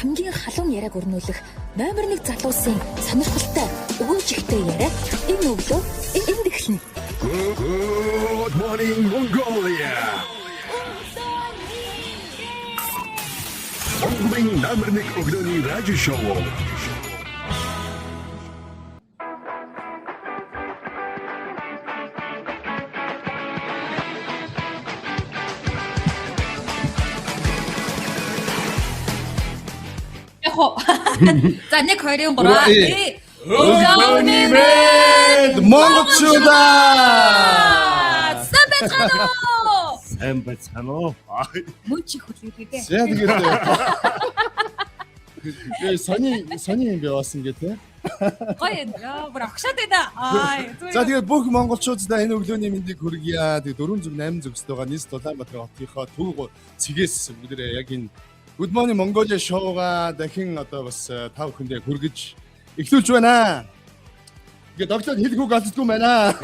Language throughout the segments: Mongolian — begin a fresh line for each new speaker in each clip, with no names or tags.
хамгийн халуун яриаг өрнүүлэх номер 1 залуусын сонирхолтой өгөөж ихтэй яриа энэ өглөө энд эхэлнэ.
Good morning Mongolia. Онлайн номер 1 өглөөний радио шоу.
За 1 2 3
Өглөөний мэд монголчуудаа.
Сайн байцгаана уу?
мөн чи хүлээдэг дээ.
За тэгээд сони юм яваасан гэ тэ.
Гоё яа бүр агшаад байна.
За тэгээд бүх монголчуудаа энэ өглөөний мэндийг хүргье. Тэгээд 408 зөвсөд байгаа нийс Улаанбаатар хотынхоо төв цэгээс бүгдээ яг энэ Good Morning Mongolia шоуга дахин одоо бас тав хүндээ хүргэж эхлүүлж байна. Ингээд доктор хэлгүй галздгүй байна.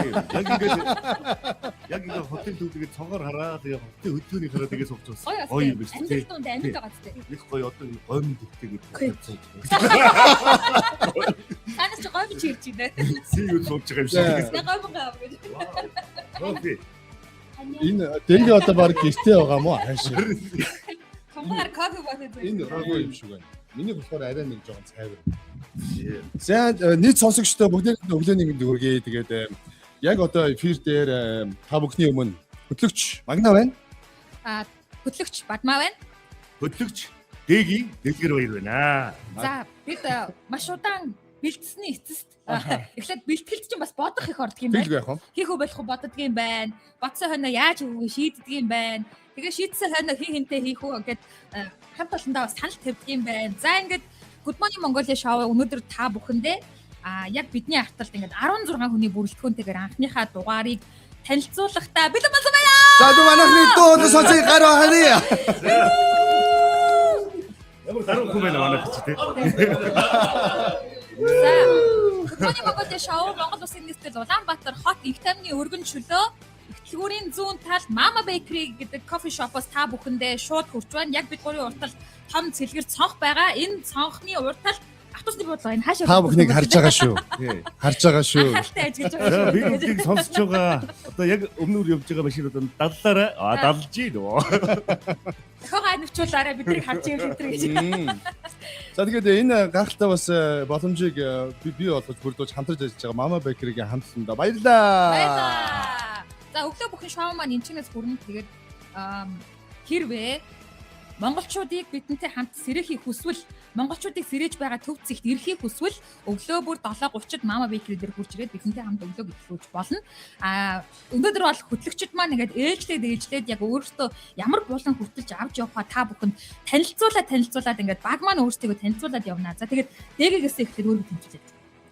Яг ингээд хотын төв тэгээд цонхоор хараа тэгээд хотын хөдөөний хараа тэгээд сууж
Гоё
байгаа. Гоё юм биш
амжилт
үү?
дунд амжилт байгаа зү.
Их гоё одоо гомд дэхтэй гэдэг.
Танаас ч гоё бич ирж байна.
Сийг сууж байгаа юм шиг.
Гоё гоо гэж.
Окей.
Энэ дэнгэ одоо баг гэртээ байгаа мó хаашаа.
Томгаар кофе бат
Энэ рагуу юм шиг байна. Миний болохоор арай нэг жоохон цайвар. За нийт сонсогчдоо бүгдээ өглөөний мэнд хүргэе. Тэгээд яг одоо эфир дээр та бүхний өмнө хөтлөгч Магна байна.
Хөтлөгч Бадмаа байна.
Хөтлөгч Дэгийн дэлгэр баяр байна.
За бид маш удаан бэлдсэний эцэст эхлээд бэлтгэлд чинь бас бодох их ордог юм
Хэлгүй
байна.
яах вэ?
Хийх үү болох уу боддог юм байна. Бодсон хойно яаж хийх шийддэг юм байна. Тэгээ шийдсэн хойно хинтээ хийх үү гэд хамт олондоо бас санал тавьдаг юм байна. За ингээд Good Morning Mongolia шоу өнөөдөр та бүхэндээ яг бидний арталт ингээд 16 хүний бүрэлдэхүүнтэйгээр анхныхаа дугаарыг танилцуулахдаа бэлэн болсон байна.
За дүү манайхны дуу сонсыг гараа харъя.
Ямар гарах юм байна манай хэвчээ.
За Good Morning Mongolia шоу Монгол Улсын нийслэл Улаанбаатар хот их тамны өргөн чөлөө Дэлгүүрийн зүүн талд Mama Bakery гэдэг кофе шопоос та бүхэндээ шууд хүрч байна. Яг бид гурийн урталт том цэлгэр цонх байгаа. Энэ цонхны урталт автобусны бодлого энэ хаашаа
Та бүхнийг харж байгаа шүү. Харж байгаа шүү.
Хартай ажиглаж
За
байгаа
би
шүү.
бүгдийг сонсож байгаа. Одоо яг өмнөр явж байгаа машинууд даллаараа далж ийн үү.
Хоо навчуулаарай бидний харж байгаа хэвтэр гэж.
За тэгээд энэ гахалтай бас боломжийг би болгож бүрдүүлж хамтарч ажиллаж байгаа Mama Bakery-гийн хамтланда баярлалаа.
Баярлалаа. За өглөө бүхэн шоу маань энэ чинээс хүрнэ. Тэгээд хэрвээ монголчуудыг бидэнтэй хамт сэрэхийг хүсвэл монголчуудыг сэрэж байгаа төв зэгт ирэхийг хүсвэл өглөө бүр 7:30-д Mama Bakery дээр хурж ирээд бидэнтэй хамт өглөөг эхлүүлж болно. Өнөөдөр бол хөтлөгчд маань ингээд ээлжлээд яг өөрөөсөө ямар булан хүртэлж авч явахаа та бүхэнд танилцуулаад ингээд баг маань өөрсдөө танилцуулаад явна. За тэгээд дээгээс эхлээд өөрөө тэмцүүлээ.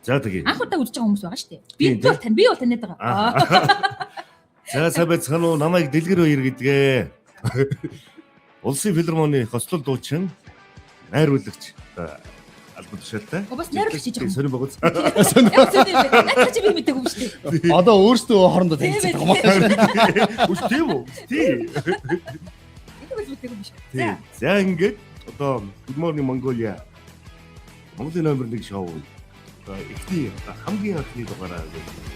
За тэгээ.
Анх удаа үзэж байгаа хүмүүс байгаа шүү дээ. Би бол таниад байгаа.
За сайн байцгаана уу? Намайг Дэлгэр баяр гэдгээ. Улсын филармоны хослол дуучин найруулагч албан тушаалтай.
Бас найруулагч хийж байгаа юм.
Сонир богоц.
Начиж би мэдээгүй юм шүү дээ.
Одоо өөрсдөө хоорондоо танилцдаг юм аа.
Үгүй тийм үү? Тийм.
Энэ бол мэдээгүй юм шүү.
За ингээд одоо Good Morning Mongolia Монголын номер 1 шоу эхний хамгийн анхны дугаараа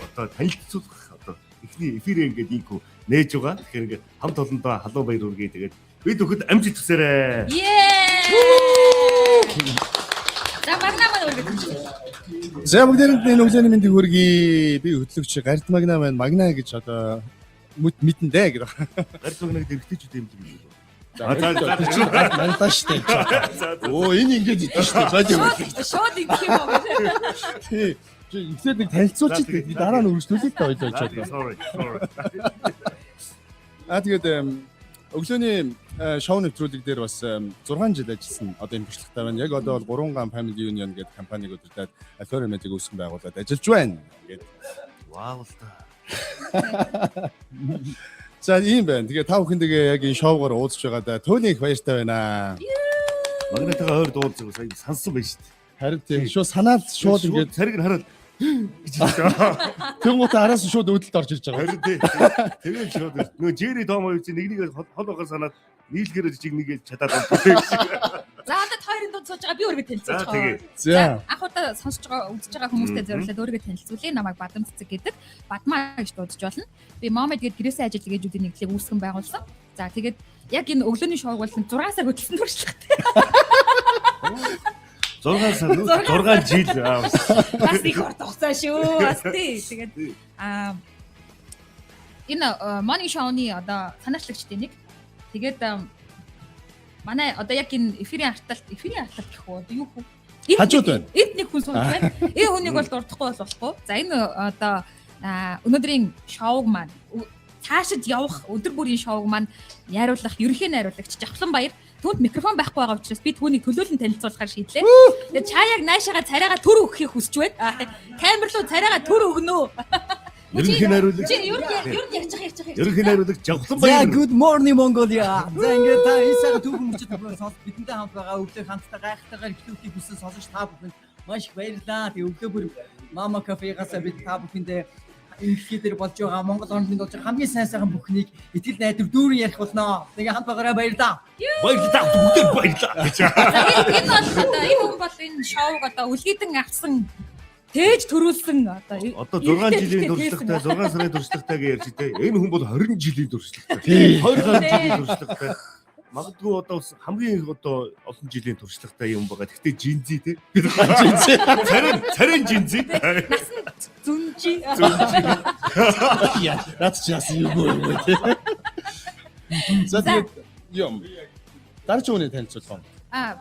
одоо танилцуулах одоо эхний эфирээ ингээд ийхүү нээж байгаа. Тэгэхээр ингээд хамт олондоо халуун баяр хүргэе. Тэгээд бид бүхэд амжилт хүсээрэй.
За Магна маань үргэлж.
За бүгдээрэнд энэ өглөөний мэндийг хүргэе. Би хөтлөгч Гард Магна байна. Магна гэж одоо мэдэн дээ гэдэг.
Гард Магна гэдэг эргэжтэйчүүд юм шиг юм.
Мантаа штэ. Оо энэ ингэж идэв штэ.
Шууд ингэх юм уу?
Тий. Эхлээд нэг танилцуулчих гэдэг. Дараа нь үргэлжлүүлээд ойлоо чад.
Sorry.
Тэгээд өглөөний шоу нэвтрүүлэг дээр бас 6 жил ажилласан одоо энэ туршлагатай байна. Яг одоо бол 3 ган Family Union гэдэг компаниг удирдаад Alpha Media үүсгэн байгуулад ажиллаж байна. Ингээд
Вау та.
за ийм байна. Тэгээ та бүхэндээ яг энэ шоугаар уулзж байгаадаа төвний их баяртай байна.
Магнатайгаа ойр дуулж байгаа сансан байж шүү дээ.
Харин тийм шууд санаад шууд ингээд
цариг хараад гэж хэлсэн.
Тэнгуут араас нь шууд өөдөлд орж ирж байгаа.
Харин тийм. Тэгээд шууд нөгөө Jerry Tom хоёр чинь нэг хол огаар санаад нийлгэрэж чиг нэг чадаад байна.
За одоо хоёрын дунд сууж байгаа би өөрийгөө танилцуулж
За,
байгаа.
тэгээ.
За.
Анх удаа сонсож байгаа үзэж байгаа хүмүүстэй зориулаад өөрийгөө танилцуулъя. Намайг Бадам цэцэг гэдэг. Бадмаа гэж дуудаж болно. Би Момед гээд гэрээсээ ажил гээжүүдийн нэгдлийг үүсгэн байгуулсан. За тэгээд яг энэ өглөөний шоуг бол 6 сар хөдөлсөн туршлагатай.
6 сар 6 жил
Бас их орт хугацаа шүү. Бас тий. Тэгээд энэ Money Show-ны одоо санаачлагчдын нэг. Тэгээд манай одоо яг энэ эфирийн арталт гэх үү одоо юу хөө
Хажууд байна.
Энд нэг хүн сууж байна. Энэ хүнийг бол дурдахгүй бол болохгүй. За энэ одоо өнөөдрийн шоуг маань цаашид явах өдөр бүрийн шоуг маань найруулах ерөнхий найруулагч Жавхлан Баяр түүнд микрофон байхгүй байгаа учраас би түүнийг төлөөлөн танилцуулахаар шийдлээ. Тэгээд чаяаг наашаага царайгаа төр өгөхийг хүсэж байна. Камер руу царайгаа төр өгнө.
ерөнхий найруулагч.
Чи юу ячих.
Ерөнхий найруулагч Жавхлан
За
Баяр.
good morning Mongolia. За ингээд та энэ цагт түүхэн мөчөд сонс бидэнтэй хамт байгаа өглөө хамтдаа гайхалтайгаар эхлүүлэхийг хүссэн сонсогч та бүхэнд маш их баярлалаа. Тэгээ өглөө бүр Mama Cafe-гаас бид та бүхэндээ эмгэлхий дээр болж байгаа Монгол орнд болж байгаа хамгийн сайн бүхнийг итгэл найдвар дүүрэн ярих болно. Тэгээ хамт байгаарай баярлалаа.
Баярлалаа. Бүгд баярлалаа.
Энэ бол одоо энэ хүн бол энэ шоуг одоо үлгийдэн авсан тээж төрүүлсэн одоо
6 жилийн туршлагатай 6 сарын туршлагатай гэж ярьж дээ. Энэ хүн бол 20 жилийн туршлагатай. 20 жилийн туршлагатай. Магадгүй одоо хамгийн одоо олон жилийн туршлагатай юм байгаа. Гэхдээ жинзи те. Царин жинзи.
зүнжи.
Наад чи яасан юу юм бэ? За тэгээд юм. Дарж өгнө танилцуулах.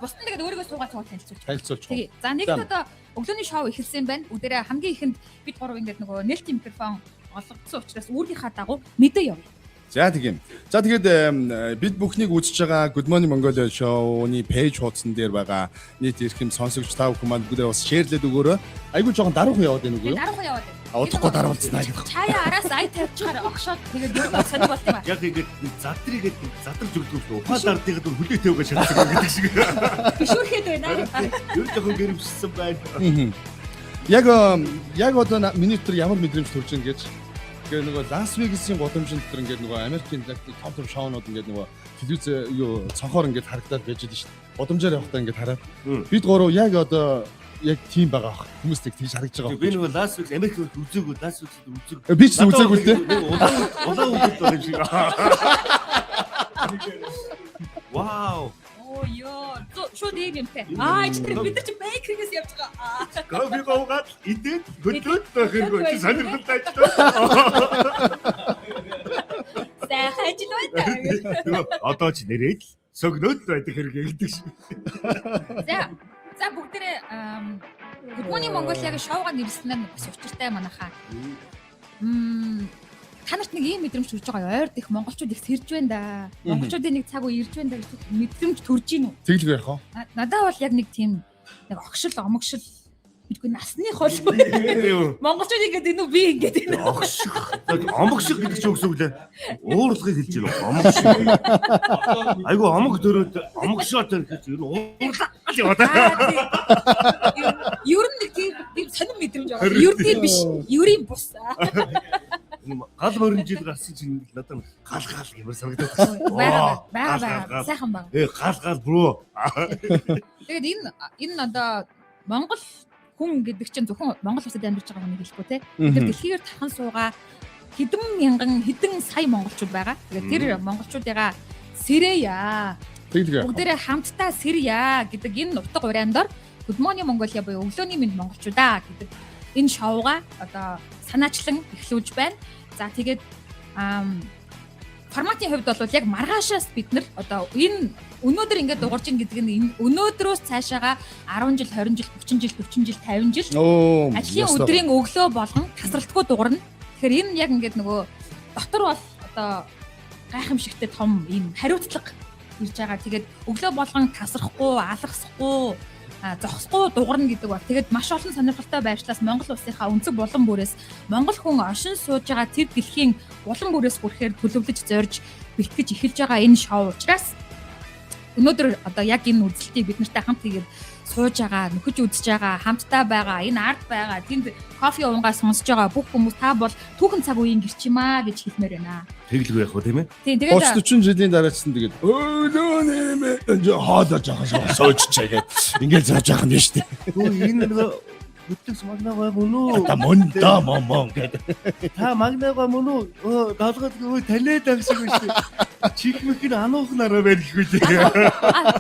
Бусдын тэгээд өөрийгөө суугаад танилцуулж.
Танилцуулж.
Тэгээ. За нэгт одоо өглөөний шоу эхэлсэн байна. Өдөрөө хамгийн ихэнд бид гурав ингээд нөгөө нээлтийн микрофон олгогдсон учраас өөрийнхөө дагуу мэдээ явуулъя.
За тийм. За тэгээд бид бүхнийг үзэж байгаа Good Morning Mongolia show-ны пэйж хуудсан дээр байгаа нийт эрхэм сонсогч та бүхэн маань бүгдээ бас шеэрлээд өгөөрэй. Айгуу жоохон даруухан яваад байна үгүй юу?
Даруухан яваад байна.
Удахгүй даруулцнаа гэх.
Чаяа араас ай тавьчихаар огшоод тэгээд юу сонир болт юм аа.
Яг ингэж задрыгээд задарч өгдөг үү? Ухаан дардыгаад хүлээтэй өгөөж шатдаг гэдэг шиг.
Бишүүрхэд байна.
Юу жоохон гэрвшсэн байна.
Яг одоо миний дотор ямар мэдрэмж төрж ийн гэж. Тэгээ нөгөө Лас Вегасын годомжин дотор ингээд нөгөө Америкийн том шоунууд ингээд нөгөө телевиз юу цонхоор ингээд харагдаад байж дээ шүү дээ. Годомжоор явахдаа ингээд хараад бид гурав яг одоо яг тийм байгаа ах. Хүмүүстийг тийш харагдаж байгаа.
Би нөгөө Лас Вегас Америкт үзээгүй Лас Вегас үзэг.
Би ч үзээгүй те.
Улаан үзэг байгаа юм шиг. Вау.
Оо ёо. Шууд ийм юм те. Энэ бид нар чи бейкригээс явж байгаа.
Кофе гоогад идээд хөдлөөд тохиргоо чи сонирхолтой ажиллаа.
Сайхан ажил байна.
Одоо ч нэрээд л согноод байдаг хэрэг гэдэг шиг.
За бүгдээрээ Good Morning Mongolia-гийн шоуга нэрснээр бас учиртай манайхаа. Та нарт нэг ийм мэдрэмж төрж байгаа. Ойрд их монголчууд их сэрж байна да. Монголчуудын нэг цаг үе ирж байна да гэж мэдрэмж төрж гин үү?
Тэглгүй яах вэ?
Надад бол яг нэг тийм нэг огшил омогшил бидгүй насны хол. Монголчууд ингэдэг энэ үү би ингэдэг энэ.
Омогшиг гэдэг чинь өгсөн үлээ. Уурлагыг хэлж байна. Омогшиг. Айгу омог дөрөөд омогшоод гэж юу уурлаа яваад.
Ер нь нэг тийм сонир мэдрэмж байгаа. Ер нь биш. Ерийн бус.
Гал мөрөн жил гарсан чинь надад гал ямар санагдаад
байгаа. Сайхан байна.
Гал бро.
Тэгээд энэ одоо Монгол хүн гэдэг чинь зөвхөн Монгол улсад амьдарч байгаа хүнийг хэлэхгүй те. Тэр дэлхийгээр тархан суугаа хэдэн сая монголчууд байгаа. Тэгээд тэр монголчуудыгаа сэрэя. Бүгдээрээ хамтдаа сэрэя гэдэг энэ утга уриандор Good Morning Mongolia буюу өглөөний мэнд монголчуудаа гэдэг энэ шоуга одоо санаачлан эхлүүлж байна. За тэгээд форматын хувьд бол яг маргаашаас бид нар одоо энэ өнөөдөр ингээд дуурж ин гэдэг нь өнөөдрөөс цаашаага 10 жил 20 жил 30 жил 40 жил 50 жил ажлын өдрийн өглөө болгон тасралтгүй дуурна. Тэгэхээр энэ яг ингээд нөгөө дотор бол одоо гайхамшигтай том ийм хариуцлага ирж байгаа. Тэгээд өглөө болгон тасрахгүй, алгасахгүй, зогсохгүй дуурна гэдэг ба. Тэгээд маш олон сонирхолтой байршлаас Монгол улсынхаа өнцөг булан бүрээс Монгол хүн оршин сууж байгаа тэр дэлхийн булан бүрээс хүрэхээр төлөвлөж зорж бэлтгэж эхэлж байгаа энэ шоу учраас өнөөдөр одоо яг энэ үзэлтийг бид нартай хамт хийгээд сууж байгаа, нөхөж үзэж байгаа, хамтдаа байгаа, энэ арт байгаа, тэнд кофе уунгаа сонсож байгаа бүх хүмүүс та бол түүхэн цаг үеийн гэрчимаа гэж хэлмээр байна.
Тэглгүй яах вэ тийм ээ?
Тийм тэгээд
40 жилийн дараачсан тэгээд өлөө нэмэ энэ хоолоо жоохон сууччихээ гээд ингээд зааж байгаа юм шүү дээ.
Өө энэ нэг хөтлөс магнаа мөн үү?
Та мөн да мон гэдэг.
Та магнаа мөн үү? Долгод өө таньд агшиг үү? Чих мэх н ануухнараа байх үү?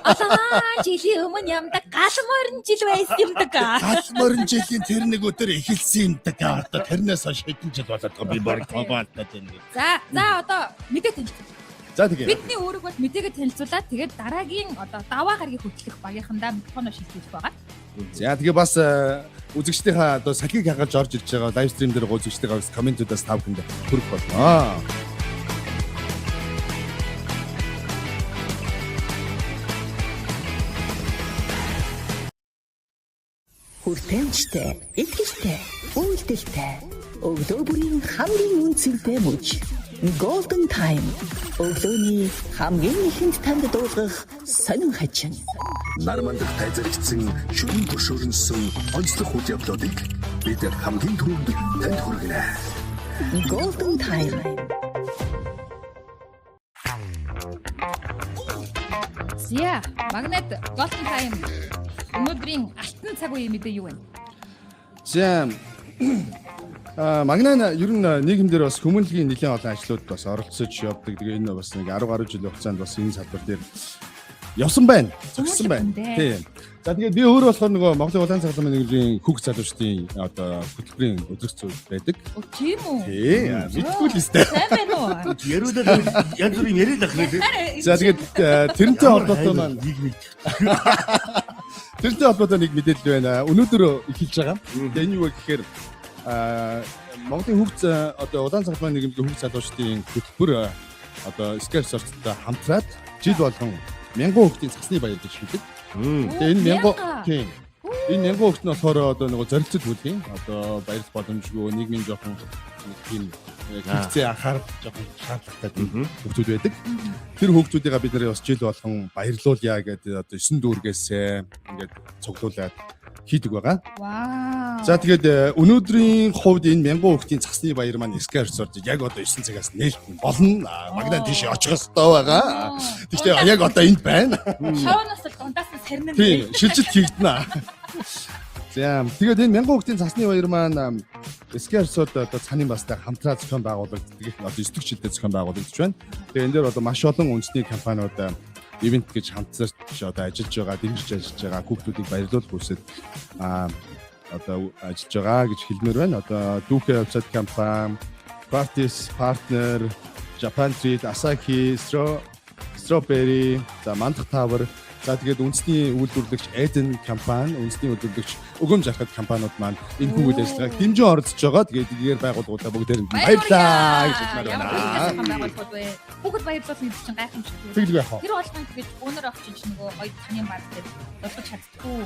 Алаа жилийн өмнө ямдаг гал морин жил байсан юм даа.
Гал морин жилийн тэр нэг өдөр эхэлсэн юм даа. Одоо тэрнээс хойш хэдэн жил болоод байгаа би баг тоогоолтаад байна.
За одоо мэдээ танилцуулъя.
За тэгээ.
Бидний өөрөг бол мэдээгээ танилцуулаад тэгээд дараагийн одоо даваа гарагийг хөтлөх багийнхандаа микрофоноо шилжүүлэх байгаа.
За тэгээ бас үзэгчдийнхаа одоо салхийг хангаж орж ирж байгаа лайв стрим дээр үзэгчдийнхаа комментүүдээс тав хүнд хүрэх болно.
Хүртээмжтэй, итгэжтэй, үйлдэлтэй. Өглөө бүрийн хамгийн үнцэнтэй мөч. Golden Time. Өглөөний хамгийн ихэнд танд дуулгах сонин хачин.
Нармандтай зэрэгцэн шүрэн тушуурнсан онцлог үйл явдлуудыг бид хамгийн түрүүнд танд хүргэнэ.
Golden Time.
Зя, магнет Golden Time. Өнөөдрийн алтан цаг үеийн мэдээ юу вэ?
За Магнаа ер нь нийгэмдэр бас хүмүүнлэгийн нэлээд олон ажлууд бас оролцож явдаг. Тэгээ энэ бас нэг 10 гаруй жилийн хугацаанд бас энэ салбар дээр явсан байна. Зогссон байна. Тийм. За тэгээд би өөрөө болохоор нөгөө Монголын улаан цагаан нэгжийн хүүхд залуучдын одоо хөтөлбөрийн үзэгч байдаг.
Тийм үү?
Тийм. Мэдгүй л өстэй.
Сайн байна уу?
Яруудаа янз бүрийн яриад ах нэ.
За тэгээд тэрнтэй холбоотой маань тэрнтэй холбоотой нэг мэдээлэл байна. Өнөөдөр эхэлж байгаа. Тэгээ энэ юу вэ гэхээр Монголын хүүхд одоо улаан цагаан нэгжийн хүүхд залуучдын хөтөлбөр одоо Scare Sort-тай хамтраад жил болгон 1000 хүүхдийн цасны баяр гэж хэлдэг. Тэгээ энэ 1000 тийм. Энэ 1000 хүүхд нь болохоор одоо нөгөө зорилттой төлөв. Одоо баярт боломжгүй нийгмийн жоохон тийм хэрэгцээ анхаарал жоохон шаардлагатай хүүхдүүд байдаг. Тэр хүүхдүүдийг бид нэр бас жил болгон баярлуулъя гэдэг одоо 9 дүүргээс ингээд цуглуулад хийдэг байгаа.
Вау.
За тэгээд өнөөдрийн хувьд энэ 1000 хүүхдийн цасны баяр маань Scare Sort яг одоо 9 цагаас нээлтэн болно. Магнаа тийш очих ёстой байгаа. Тэгвэл яг одоо энд байна.
Шоунаас л дундаас нь сарнаа.
Тийм, шилжилт хийгдэнэ. За тэгээд энэ 1000 хүүхдийн цасны баяр маань Scare Sort одоо цааны бастай хамтраад зохион байгуулагддаг. Одоо 9 дэх жилдээ зохион байгуулагдаж байна. Тэгээд энэ дээр одоо маш олон үндэсний компаниуд ивент гэж хамтарч одоо ажиллаж байгаа, дэмжиж ажиллаж байгаа хүүхдүүдийг баярлуулах үсэд одоо ажиллаж байгаа гэж хэлмээр байна. Одоо Duke Website компани, Parties Partner, Japan Treat, Asahi, Strawberry, за Мандах Tower, за тэгээд үндэсний үйлдвэрлэгч Eden компани, үндэсний үйлдвэрлэгч Өгөөм Жаргал компаниуд маань энэ хүүхэд ажиллагааг дэмжин оролцож байгаа. Тэгээд эдгээр байгууллагуудаа бүгдээр нь баярлалаа гэж хэлмээр байна.
Бүгд баярлуулах юм чинь гайхамшиг.
Тэгэл яах вэ?
Тэр болгоно тэгээд өнөр авчиж нөгөө гоё таны баг дээр болгож чаддгүй.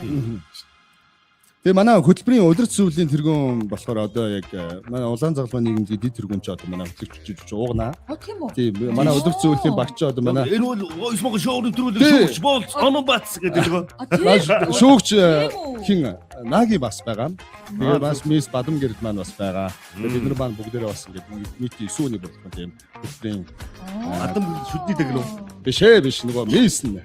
Тэгээ манай хөтөлбөрийн удирдах зөвлөлийн тэргүүн болохоор одоо яг манай улаан загалмай нийгэмдээ дэд тэргүүн ч одоо манай хөтлөгч уугнаа.
Тийм үү?
Тийм манай удирдах зөвлөлийн багч одоо манай
Энэ бол Voice Монгол шоуны төрүүлэг шүүгч бол Онобац гэдэг нөгөө.
шүүгч хин Наги бас байгаа. Тэгээ бас Мис Бадам гэрд маань бас байгаа. Тэгээ бид нар маань бүгдээрээ бас ингээд нийтийн 9 өний болох тийм хөтөлбөрийн
Адам шүдний дэг нөө.
биш нөгөө Мис нь.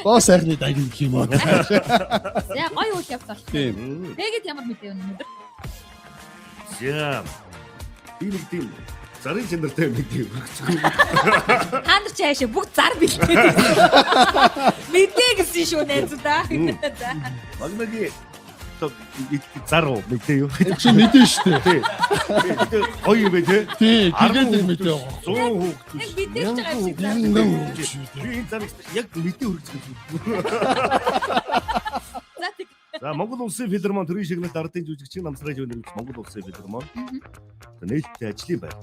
Боо сайхны дайг юм уу?
За гоё үйл явдал.
Тийм.
Тэгээд ямар мэдээ өнөдөр?
За. Би нэг тийм зарын чанартай мэдээ өгчихгүй.
Та нар ч хаашаа бүгд зар бэлтээд. Мэдээ гэсэн шүү найзуудаа. За.
Магнагийн зар уу мэдээ юу?
Чи мэдэн штэ.
Тий. Гоё юм бэ те?
Тий, тэгээд мэдээ.
100 хүүхдүүд.
Яг мэдээж байгаа юм шиг.
Би энэ зарыг яг мэдээ хүргэсэн.
За тэг.
За Монгол Улсын филармон төрийн шигнэлт ардын жүжигчийн намсраж өнөрч Монгол Улсын филармон нээлттэй ажлын байр.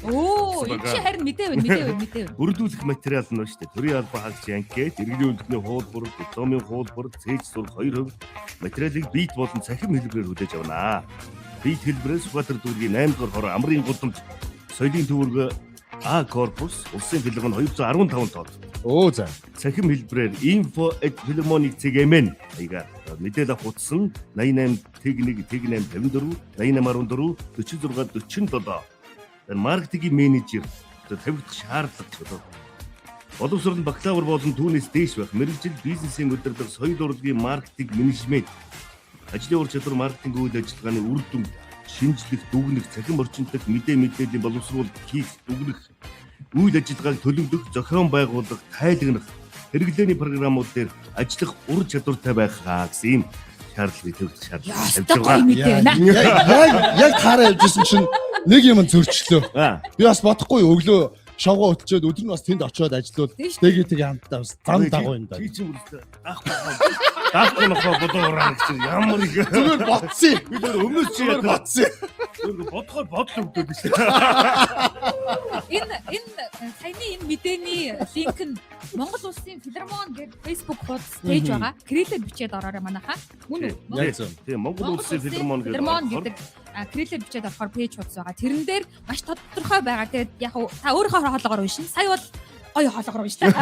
Оо, энэ чи харин мэдээ байна.
Өргөдүүлэх материал нь шүү дээ. Төрийн албан хаагч анкет, иргэний үндэсний хуулбар, дипломын хуулбар, цээж сурах 2% материалыг бит болон цахим хэлбэрээр хүлээж авнаа. Бит хэлбэрээс Сүхбаатар дүүргийн 8 дугаар хор амрын гудамж соёлын төвөргө А корпус Улсын филармон 215 тоо.
Оо за.
Цахим хэлбэрээр info@philharmonic.cgmn хаягаар мэдээлэл авах утас нь 88 Тэг1 Тэг8 54 88 14 46 47. Маркетингийн менежер тавигдах шаардлага ч болов. Боловсрол бакалавр болон түүнээс дээш байх мэргэжил бизнесийн удирдлага, соёл урлагийн маркетинг менежмент, ажлын ур чадвар маркетинг үйл ажиллагааны үр дүн, шинжлэх, дүгнэх, цахим орчиндх мэдээллийн боловсруулалт хийх, дүгнэх, үйл ажиллагааг төлөвлөх, зохион байгуулах, тайлагнах, хэрэглээний програмууд дээр ажиллах ур чадвартай байхаа гэсэн юм шаардлагыг тавьж
Ястаа мэдээ байна.
Яг таараа явжсэн чинь нэг юм зөрчлөө. Би бас бодохгүй өглөө шавгаа хөтлчөөд өдөр нь бас тэнд очиод ажиллавал тэгээд хамтдаа бас зам дагуу юм да.
Чи чинь үргэлжлээ даахгүй нөхөө бодоораа гэж ямар их
Зүгээр ботсон.
би өөр өмнөөс чи
Зүгээр ботсон.
бодохоор бодол өгдөөд шүү.
Энэ саяны энэ мэдээний линк нь Монгол Улсын филармон гэдэг Facebook хуудас пэйж байгаа. Крилээр бичээд ороорой манайхаа. Мөн үү?
Яг зөв.
Тийм Монгол Улсын филармон
гэдэг крилээр бичээд орохоор пэйж хуудас байгаа. Тэрэн дээр маш тодорхой байгаа. Тэгээд яг та өөрийнхөө хоолоогоор уншин. Сая бол гоё хоолоогоор уншлаа.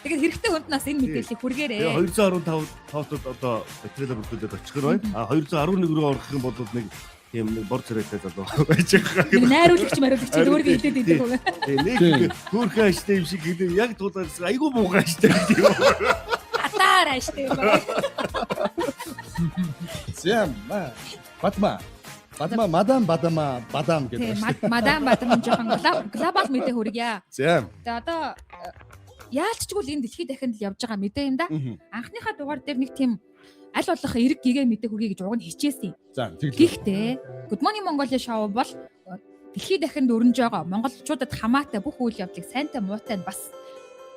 Тэгээд хэрэгтэй хүнд нас энэ мэдээллийг хүргээрэй.
215 тоотод одоо трейлер бүрдүүлээд очихгоор байна. А 211 рүү орох юм бол нэг тийм нэг бор царайтай залуу байж байгаа.
Нэг найруулагч өөрийгөө хэлээд идэг юм.
Нэг хөөрхөн аштай юм шиг хэлээ. Яг тулаарсан айгүй муугай аштай гэдэг юм.
Атаараа штэ юм байна.
Зэм бадам гэдэг.
Тийм, мадам жоохон глобал мэдээ хүргье.
Зэм.
Тэгээ одоо яалтчгүй энэ дэлхийд дахинд л явж байгаа мэдээ юм да. Анхныхаа дугаар дээр нэг тийм аль болох эрг гэгээ мэдээ хүргэе гэж уг нь хичээсэн.
За тэглээ.
Гэхдээ Good Morning Mongolia шоу бол дэлхийд дахинд өрнөж байгаа монголчуудад хамаатай бүх үйл явдлыг сайнтай муутай нь бас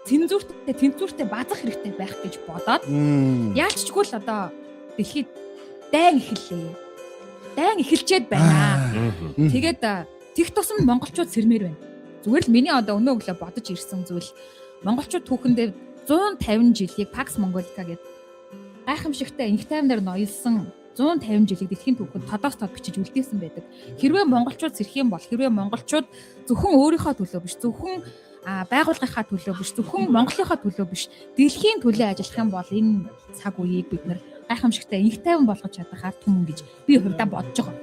тэнцвэртэй базах хэрэгтэй байх гэж бодоод яалтчгүй л одоо дэлхийд дайн эхэллээ. Дайн эхэлчээд байна. Тэгээд тех тусам монголчууд сэрмээр байна. Зүгээр л миний одоо өнөө өглөө бодож ирсэн зүйл монголчууд түүхэндээ 150 жилийг Pax Mongolica гэдэг гайхамшигтай инх таймнаар ноёлсон 150 жилийг дэлхийн түүхэнд тодоос тод бичиж үлдээсэн байдаг. Хэрвээ монголчууд сэрх юм бол хэрвээ монголчууд зөвхөн өөрийнхөө төлөө биш, зөвхөн байгууллагынхаа төлөө биш, зөвхөн Монголынхаа төлөө биш, дэлхийн төлөө ажиллах юм бол энэ цаг үеийг бид нэр гайхамшигтай инх тайван болгож чадах ард түмэн гэж би хувьдаа бодож байгаа.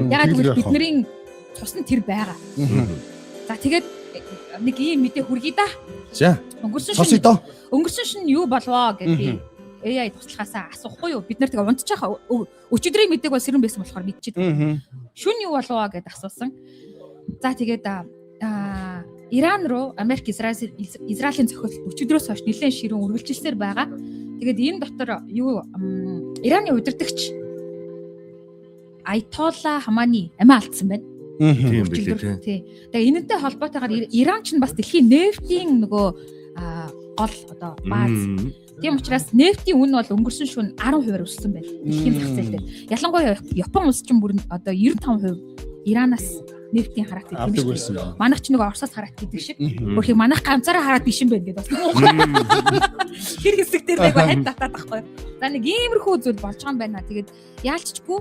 Ягаад гэвэл бидний тусна тэр байгаа. За тэгээд нэг ийм мэдээ хүргэе да.
За. Өнгөрсөн
шин юу болвоо гэж би AI туслахаасаа асуухгүй юу? Бид нар тэгээ унтчих өчигдрийн мэдээг бол сэрэн байсан болохоор мэдчихэв. Шүн юу болвоо гэд асуусан. За тэгээд Иран руу Америк Израилийн зохиолд өчигдрөөс хойш нэлээд ширүүн үргэлжилсээр байгаа. Тэгээд энэ дотор юу Ираны удирдагч Айтолла Хамани амиа алдсан байна.
Тийм билээ тий.
Тэгээ энэтэй холбоотойгоор Иран ч бас дэлхийн нефтийн нөгөө гол одоо бааз. Тийм учраас нефтийн үн бол өнгөрсөн шөнө 10% өссөн байна. Дэлхийн зах зээл дээр. Ялангуяа Япон улс ч бүр одоо 95% Иранаас нефтийн хараат гэдэг юм шиг. Манайх ч нөгөө Оросоос хараат гэдэг шиг. Өөрхий манайх ганцаараа хараат биш юм байна гэдэг бас. Тэр хэсэг дээр нэг хайд татаад байхгүй. За нэг иймэрхүү зүйл болж байгаа юм байна. Тэгээд яалччгүй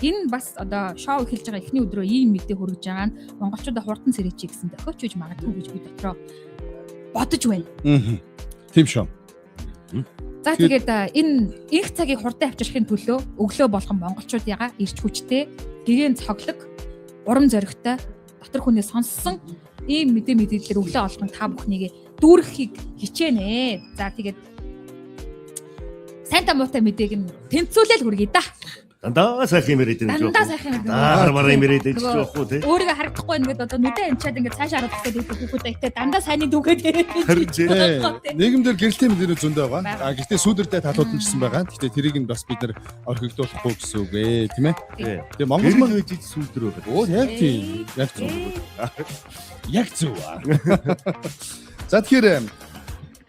энэ бас одоо шоу эхэлж байгаа эхний өдрөө ийм мэдээ хүргэж байгаа нь монголчуудаа хурдан сэрээч гэсэн тохиоч үж магадгүй гэж би дотроо бодож байна.
Тийм шүү.
За тэгээд энэ их цагийг хурдан авчрахын төлөө өглөө болгон монголчууд яга ирч хүчтэй гэрэн цоглог урам зоригтой дотор хүнээ сонссон ийм мэдээлэлээр өглөө олгон та бүхнийг дүүрхийг хичээнэ. За тэгээд сайн тамуутай мэдээг нь тэнцүүлэл хүргэе да.
Дандаа сайхан юмэрээд энэ.
Дандаа сайхан юм.
Хармаар юмэрээд энэ жоохоо тий.
Өөрийгөө харагдахгүй ингээд одоо нүдэ амчаад ингээд цаашаа хараад байгаа хүүхдүүд айтаа дандаа сайнны дүүгээд.
Нийгэмдэр гэрэлтийн мэдээ зөндөө байгаа. Гэхдээ сүүдэртэй талууд нь гэсэн байгаа. Гэхдээ тэрийг нь бас бид нар орхигдуулахгүй гэсэн үг ээ, тийм ээ. Тэгээ Монгол мөн үжиж сүүдэр байгаа. Оо яг тийм. Яг зөв. Яг зөв. За тэгэхээр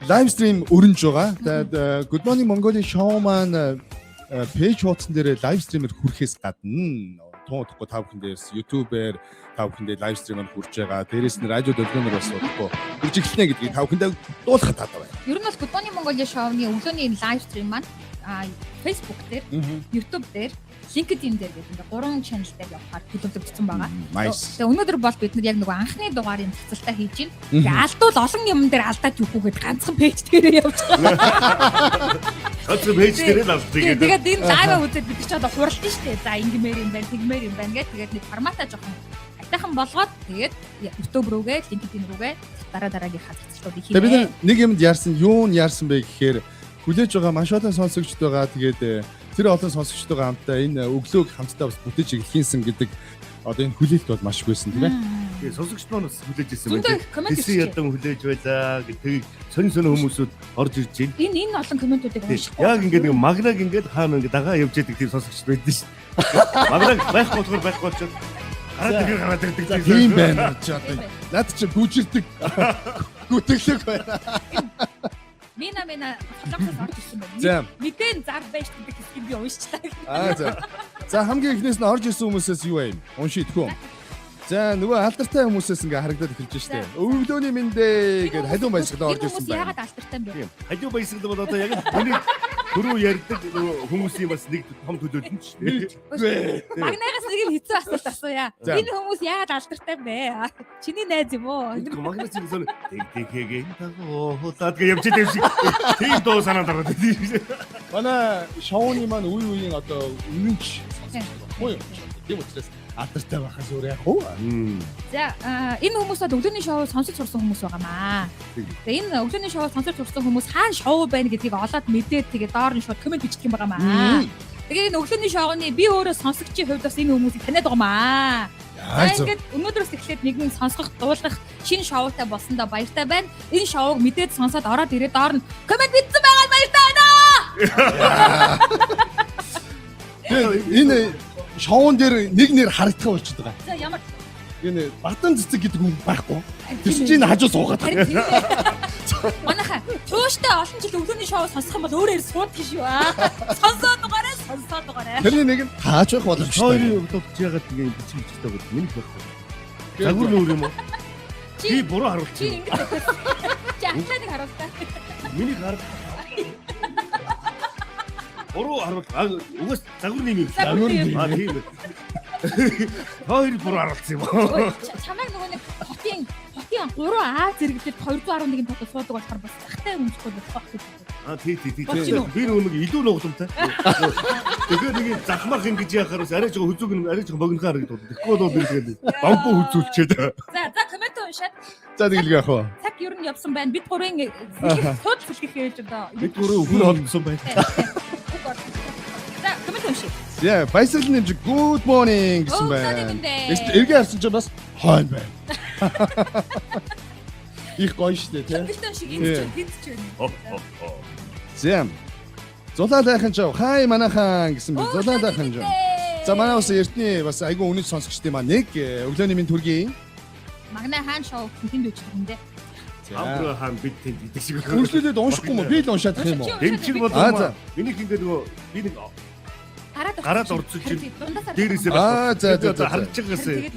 лайв стрим өрнөж байгаа. Тэгээд Good Morning Mongolia show маань пэйж хуудсан дээр лайв стримээр хүрэхээс гадна туухгүй та бүхэндээс YouTube-ээр та бүхэндээ лайв стримээр хүрч байгаа. Дээрээс нь радио долгионоор бас удахгүй хүрж эхэлнэ гэдгийг та бүхэндээ дуулахад таатай байна.
Ер нь бол Good Morning Mongolia show-ны өглөөний лайв стрим маань Facebook дээр, YouTube дээр, LinkedIn дээр гэдэг ингээ 3 channel дээр явахаар төлөвлөгдсөн байгаа. Тэгээ өнөөдөр бол бид нар яг нөгөө анхны дугаарын цацалтаа хийж байна. Тэгээ алдвал олон юм дээр алдаад юух гээд ганцхан пэйж дээрээ явж байгаа.
Ганцхан пэйж дээрээ л алддаг.
Тэгээд энэ лайв үзээд бид ч одоо хуралдсан шүү дээ. За ингэмээр юм байна, тэгмээр юм байна гэх тэгээд нэг форматаа жоохон Хурдтайхан болгоод тэгээд YouTube рүүгээ, LinkedIn рүүгээ дараагийнхаа цэцлүүдийг
Тэгээ бид
хийнэ.
нэг юмд яарсан бэ гэхээр хүлээж байгаа маш олон сонсогчд байгаа. Тэгээд тэр олон сонсогчдойгоо хамтдаа энэ өглөөг хамтдаа бас бүтээж эхлэхийнсэн гэдэг одоо энэ хүлээлт бол маш их байсан тийм ээ.
Тэгээ сонсогчд маань бас хүлээж ирсэн
Зөндөө
байх.
коммент
Тэсээ
ирсэн.
ядан хүлээж байлаа гэдэг сонин хүмүүсүүд орж ирж байна.
Энэ олон комментуудыг уншихгүй.
Яг ингээд нэг магнаг ингээд хаана ингээд дагаа явж яадаг тийм сонсогчд байдсан шүү дээ. Магнаг байхгүй болчиход гараад ирдэг.
За тийм байна ч одоо над чи гүжирдэг гүтгэлэг байна.
Мина солонгос орж ирсэн
За.
байна. Мэдэн зар байж гэдэг хэсгийг би уншчлаа.
За. За хамгийн эхнээс нь орж ирсэн хүмүүсээс юу вэ? Уншийдгүй. За нөгөө алдартай хүмүүсээс ингээ харагдаад эхэлж штэ. Өглөөний мэндэ гэдэг халуун баясгалаа орж ирсэн
байна.
байна.
Ягаад алдартай юм бэ?
Тийм. Хажуу баясгал бол одоо яг хүний түрүү ярьдаг хүмүүсийн бас нэг том төлөөлөл нь ч тийм.
Магнагаас нэг л хэцүү асуулт асууя.
За.
Энэ хүмүүс яагаад алдартай юм бэ? Чиний найз юм уу?
Магнаас чинь сон тэгтэйгээ тагоо хулаад гэж явж байгаа юм шиг. Тийм дуу санаа дараад тийм.
Манай шоуны маань үеийн одоо үнэнч сонсогч. Тийм учраас алдартай байхаас өөр яг уу.
За энэ хүмүүс бол өглөөний шоу сонсож сурсан хүмүүс байгаамаа. Тэгээ энэ өглөөний шоу сонсож сурсан хүмүүс хаана шоу байна гэдгийг олоод мэдээд тэгээ доор нь шууд комент бичдэг юм байгаамаа. Тэгээ энэ өглөөний шоуны би өөрөө сонсогчийн хувьд бас энэ хүмүүсийг таниад байгаамаа. За ингээд өнөөдрөөс эхлээд нэгэн сонсох дуулах шинэ шоутай болсондоо баяртай байна. Энэ шоуг мэдээд сонсоод ороод ирээд доор нь комент бичсэн байгаа баяртай байна.
Энэ шоун дээр нэг нэр харагдах болчиход байгаа.
За ямар
Энэ бадан цэцэг гэдэг хүн байхгүй. Тэр чинь хажуу суугаад байгаа.
Манайха тууштай олон жил өглөөний шоу сонсох юм бол өөрөө суудах шүү аа. Сонсоод дугаарай.
Тэрний нэг нь хаач байх боломжтой.
Хоёрын өгдөгч ягаад тэгээ бичиж бичдэг гэдэг миний байхгүй. Загвар нүүр юм уу? Би буруу
Чи
харуулчих.
ингэж чи ахлааныг харуултаа.
Миний хар буруу харуул. Угаас загвар нэм юм.
Загвар нэм.
Тийм. Хоёр буруу харуулсан юм уу?
Чамайг нөгөө нэг хотын 3А зэрэглээд 211-ийн тото суудаг болохоор бас захтай өмсөхгүй болох байх гэж.
Тийм.
Болж гинөө.
Би нэг илүү нугламтай. Тэгэхээр нэг захмах ингэж яхаар бас арай жоо хүзүүг нь арай жоо богинохоо харагдав. Тэгэхгүй бол би тэгээд бамбуу хүзүүлчихэд.
За коммент уншаад
За тэгэлгүй яах вэ?
цаг ер нь явсан байна. Бид гурийн сууд сүлгэх ээж одоо.
Бид гурав өхөр холдсон байна.
За коммент уншия.
Яа, баясгал нэмж good morning гэсэн байна. Эргээ харсан чинь бас хойно байна. Их гоё штэ тий.
Коммент шиг гинч байна.
Зэм. Зулаалайхан жав. Хай манайхан гэсэн бэ. Зулаалайхан жав. За манай бас эртний бас айгүй үнэт сонсогчдын маань нэг өглөөний минь төргийн.
Магнаа хаан шоу тэнд үчдэг юм дээ.
Амбра хаан бид тэнд идэх шиг.
Үргэлжлүүлээд уншихгүй юм уу? Би л уншаадах юм уу?
Дэмчиг бол миний ингээд нөгөө би нэг гараад орцсон чинь дээрээсээ
За.
харж байгаас
Тэгээд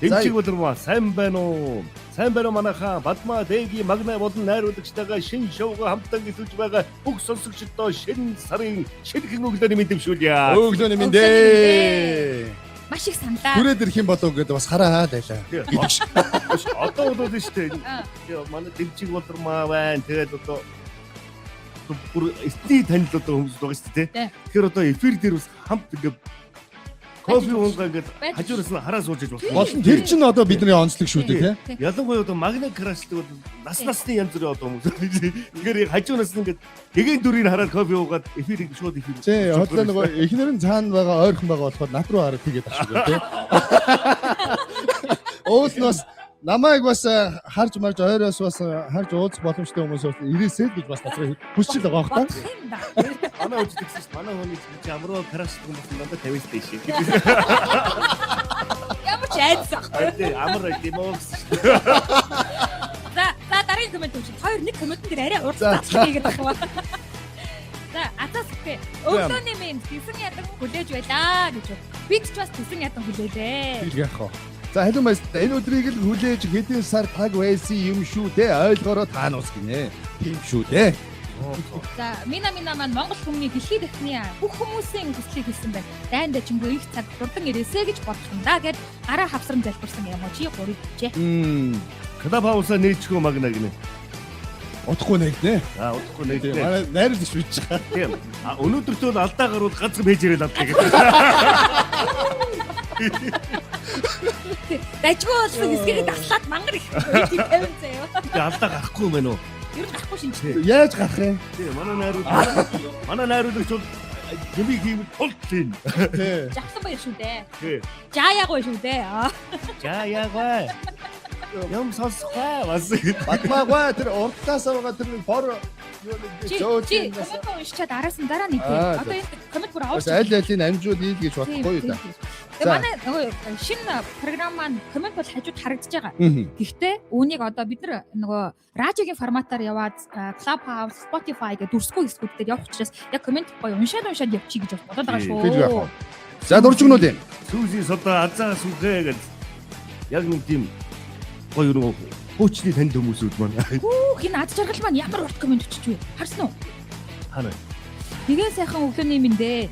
дэмчиг бол сайн байна уу? Сайн байна уу манайхаа Бадма Дэги Магна болон найруулагчтайгаа шинэ шоуга хамтдан гэлүүлж байгаа бүх сонсогчдоо шинэ сарын шинэхэн өглөөний мэндэмшүүлье.
Өглөөний минь дээ.
маш их саналаа.
Хүрээд ирэх юм болов гэдэг бас хараад байлаа.
Одоо бол шүү дээ. Манай дэмчиг болормаа байна. Тэгээд одоо бүр эсний танил одоо хүмүүс байгаа шүү дээ. Тэгэхээр одоо эфир дээр бас хамт ингээд кофе уугаа ингээд хажуураас нь хараа сууж иж болох.
Болон тэр чинь одоо бидний онцлог шүү дээ тий.
Ялангуяа одоо магнит крашдаг бол насны янз бүрийн одоо хүмүүс. Ингээд яг хажуунаас нь ингээд гэгээн дүрийг хараад кофе уугаад эфирийг шууд эфир.
Тий, одоо нөгөө эхнэр нь цаана байгаа ойрхон байгаа болохоор над руу хараад тэгээд ашиг тий. Өөснөөс намайг бас харж марж ойроос бас харж уулзах боломжтой хүмүүс бол ирээсэй гэж бас тасраа хүсчил байгаа хаа.
Манай үздэгсэн шүү. Манай хүний чи амруу крашдаг хүмүүс надад 50-с дэш.
Ямар ч айдсах.
Тэ амар тийм үү.
За дараагийн коммент үүсгэн. Хоёр нэг коммент дээр арай урт хийгээд байгаа ба. За атас гэх. Өглөөний минь тэсэн ядан хүлээж байлаа гэж. Бид ч бас тэсэн ядан хүлээлээ.
Тэгэл яах вэ? За халуун байс энэ өдрийг л хүлээж хэдэн сар таг байсан юм шүү дээ. Ойлгороо таануус гинэ. Тийм шүү дээ.
За мина маань Монгол хүмүүний дэлхийд дахны бүх хүмүүсийн хүслийг хэлсэн байна. Дайнд чимгүй их цаг дурдан ирээсэ гэж бодсон да гэд гараа хавсран залбирсан юм уу чи 3 гэжээ.
Клаб хауса нээчихгүй магна гинэ.
Удахгүй нэгнэ.
Удахгүй нэгнэ.
Манай найруулагч бич байгаа.
Тийм. Өнөөдөртөө л алдаа гарууд ганц байж ирэл авдаг гэдэг.
Дажгүй болсон хэсгийг таслаад мангар их тийм тавин заяа.
Тэгээ алдаа гарахгүй юм байна уу?
Ер нь гарахгүй шинж.
Яаж гарах юм?
Тэгээ манай найруулагч бол гэмиг хийм тултлын.
Тий.
Жагсан баяр шүү дээ.
Тий.
Жаяаг бай шүү дээ.
За яг бай. Юм сонсгоо бас.
Батмаагаа тэр уртаасаа байгаа тэр бор юу нэг
Чи
зөөж
комент уншичаад араас нь дараа нэг.
Аа,
Одоо энэ комент бүр авч.
аль алийг амжууд ийл гэж бодохгүй юу да.
Тэгээ манай нөгөө шинэ програм маань комент бол хажууд харагдаж байгаа.
Аа.
Гэхдээ үүнийг одоо бид нар нөгөө радиогийн форматаар яваад Clubhouse, Spotify гэх дүрсгүй хэсгүүд дээр явах учраас яг комент гоё уншаад явчих гэж бодоод байгаа шүү.
Гэж яах вэ? За дуржигнууд юм.
Сүүсийн содоо азаа сүхээ гэж яг нэг тийм гоё юу хөөчний танд хүмүүсүүд маань.
Хүүх энэ ад жаргал маань ямар урт комент өчөж вэ? Харсан уу?
Хараа.
Нэгэн сайхан өглөөний мэндэ.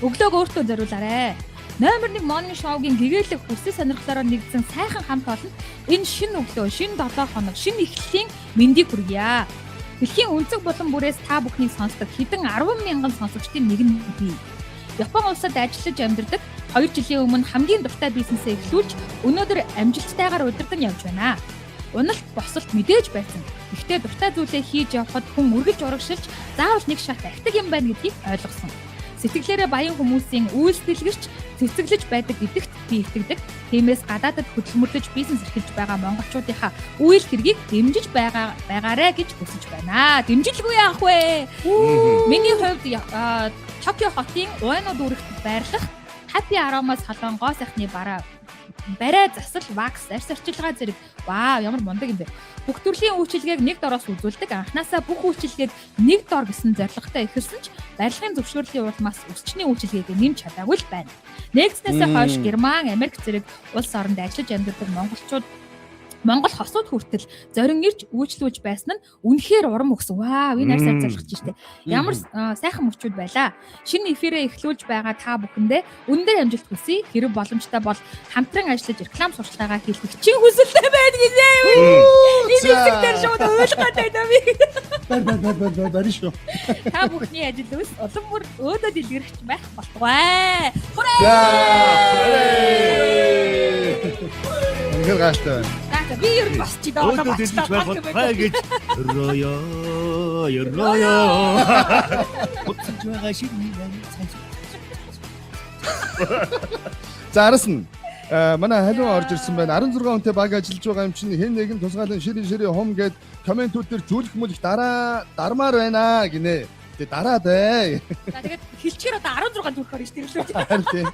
Өглөөг өөртөө зориулаарэ. Номер 1 morning show-гийн гэгээлэг хүсэл сонирхлоороо нэгдсэн сайхан хамт олон энэ шинэ өглөө, шинэ 7 хоног, шинэ эхлэлийн мэндийг хүргье. Дэлхийн өнцөг булан бүрээс та бүхнийг сонсдог хэдэн 10,000 сонсогчдын нэг нь би. Япон улсад ажиллаж амьдардаг 2 жилийн өмнө хамгийн дуртай бизнесээ эхлүүлж өнөөдөр амжилттайгаар удирдан явж байна. Уналт босолт мэдээж байсан. Гэхдээ дуртай зүйлээ хийж явхад хүн үргэлж урагшилж заавал нэг шат ахдаг юм байна гэдгийг ойлгосон. Сэтгэлээрээ баян хүмүүсийн үйлсдэлгэрч цэцэглэж байдаг гэдэгт би итгэдэг. Тиймээс гадаадд хөдөлмөрлөж бизнес эрхэлж байгаа монголчуудынхаа үйл хэргийг дэмжиж байгаарэ гэж хүсэж байна. Дэмжилгүй яах вэ? Миний хувьд Токио хотын Уэно дүүрэгт байрлах Happy Aroma салон гоо сайхны барай засал вакс арьс арчилгаа зэрэг вау ямар мундаг юм бэ. Бүх төрлийн үйлчилгээг нэг дороос үзүүлдэг. Анхнаасаа бүх үйлчилгээг нэг дор гэсэн зорилготой эхэлсэн ч барилгын зөвшөөрлийн улмаас өсчний үйлчилгээг нэмж чадаагүй л байна. Нэгснээсээ хойш Герман, Америк зэрэг улс оронд ажиллаж амьдардаг монголчууд Монгол хосууд хүртэл зорин ирж үйлчлүүлж байсан нь үнэхээр урам өгсөн. Вау, энэ арьсаар залгаж штэ. Ямар сайхан мөчүүд байлаа. Шинэ эфирээ эхлүүлж байгаа та бүхэндээ өндөр амжилт хүсье. Хэрэг боломжтой бол хамтран ажиллаж реклам сурталчилгаагаа хийх чин хүсэлтэй байна гээ. Энэ хэсэгтэр шууд ойлгоод байна би.
Барь шүү.
Та бүхний ажил үс улам бүр өөдөө дэлгэрч байх болтугай. Хүрээ.
Ингээд гаштай байна.
Би ер нь бас чи даа
Өөдөө дэлгэж байх болтугай гэж ёроо. Утсаж байгаа шиг юм цааш.
За араас нь манай халуун орж ирсэн байна. 16 хүнтэй баг ажиллаж байгаа юм чинь хэн нэгэн тусгаалan ширээ хом гээд комментүүд төр зүлэх мүлэх дармаар байна гинэ. Тэгээ дараад ээ.
За тэгээд хэлчихээр одоо 16 зүрхөөр ш тэрлээ.
Харин тийм.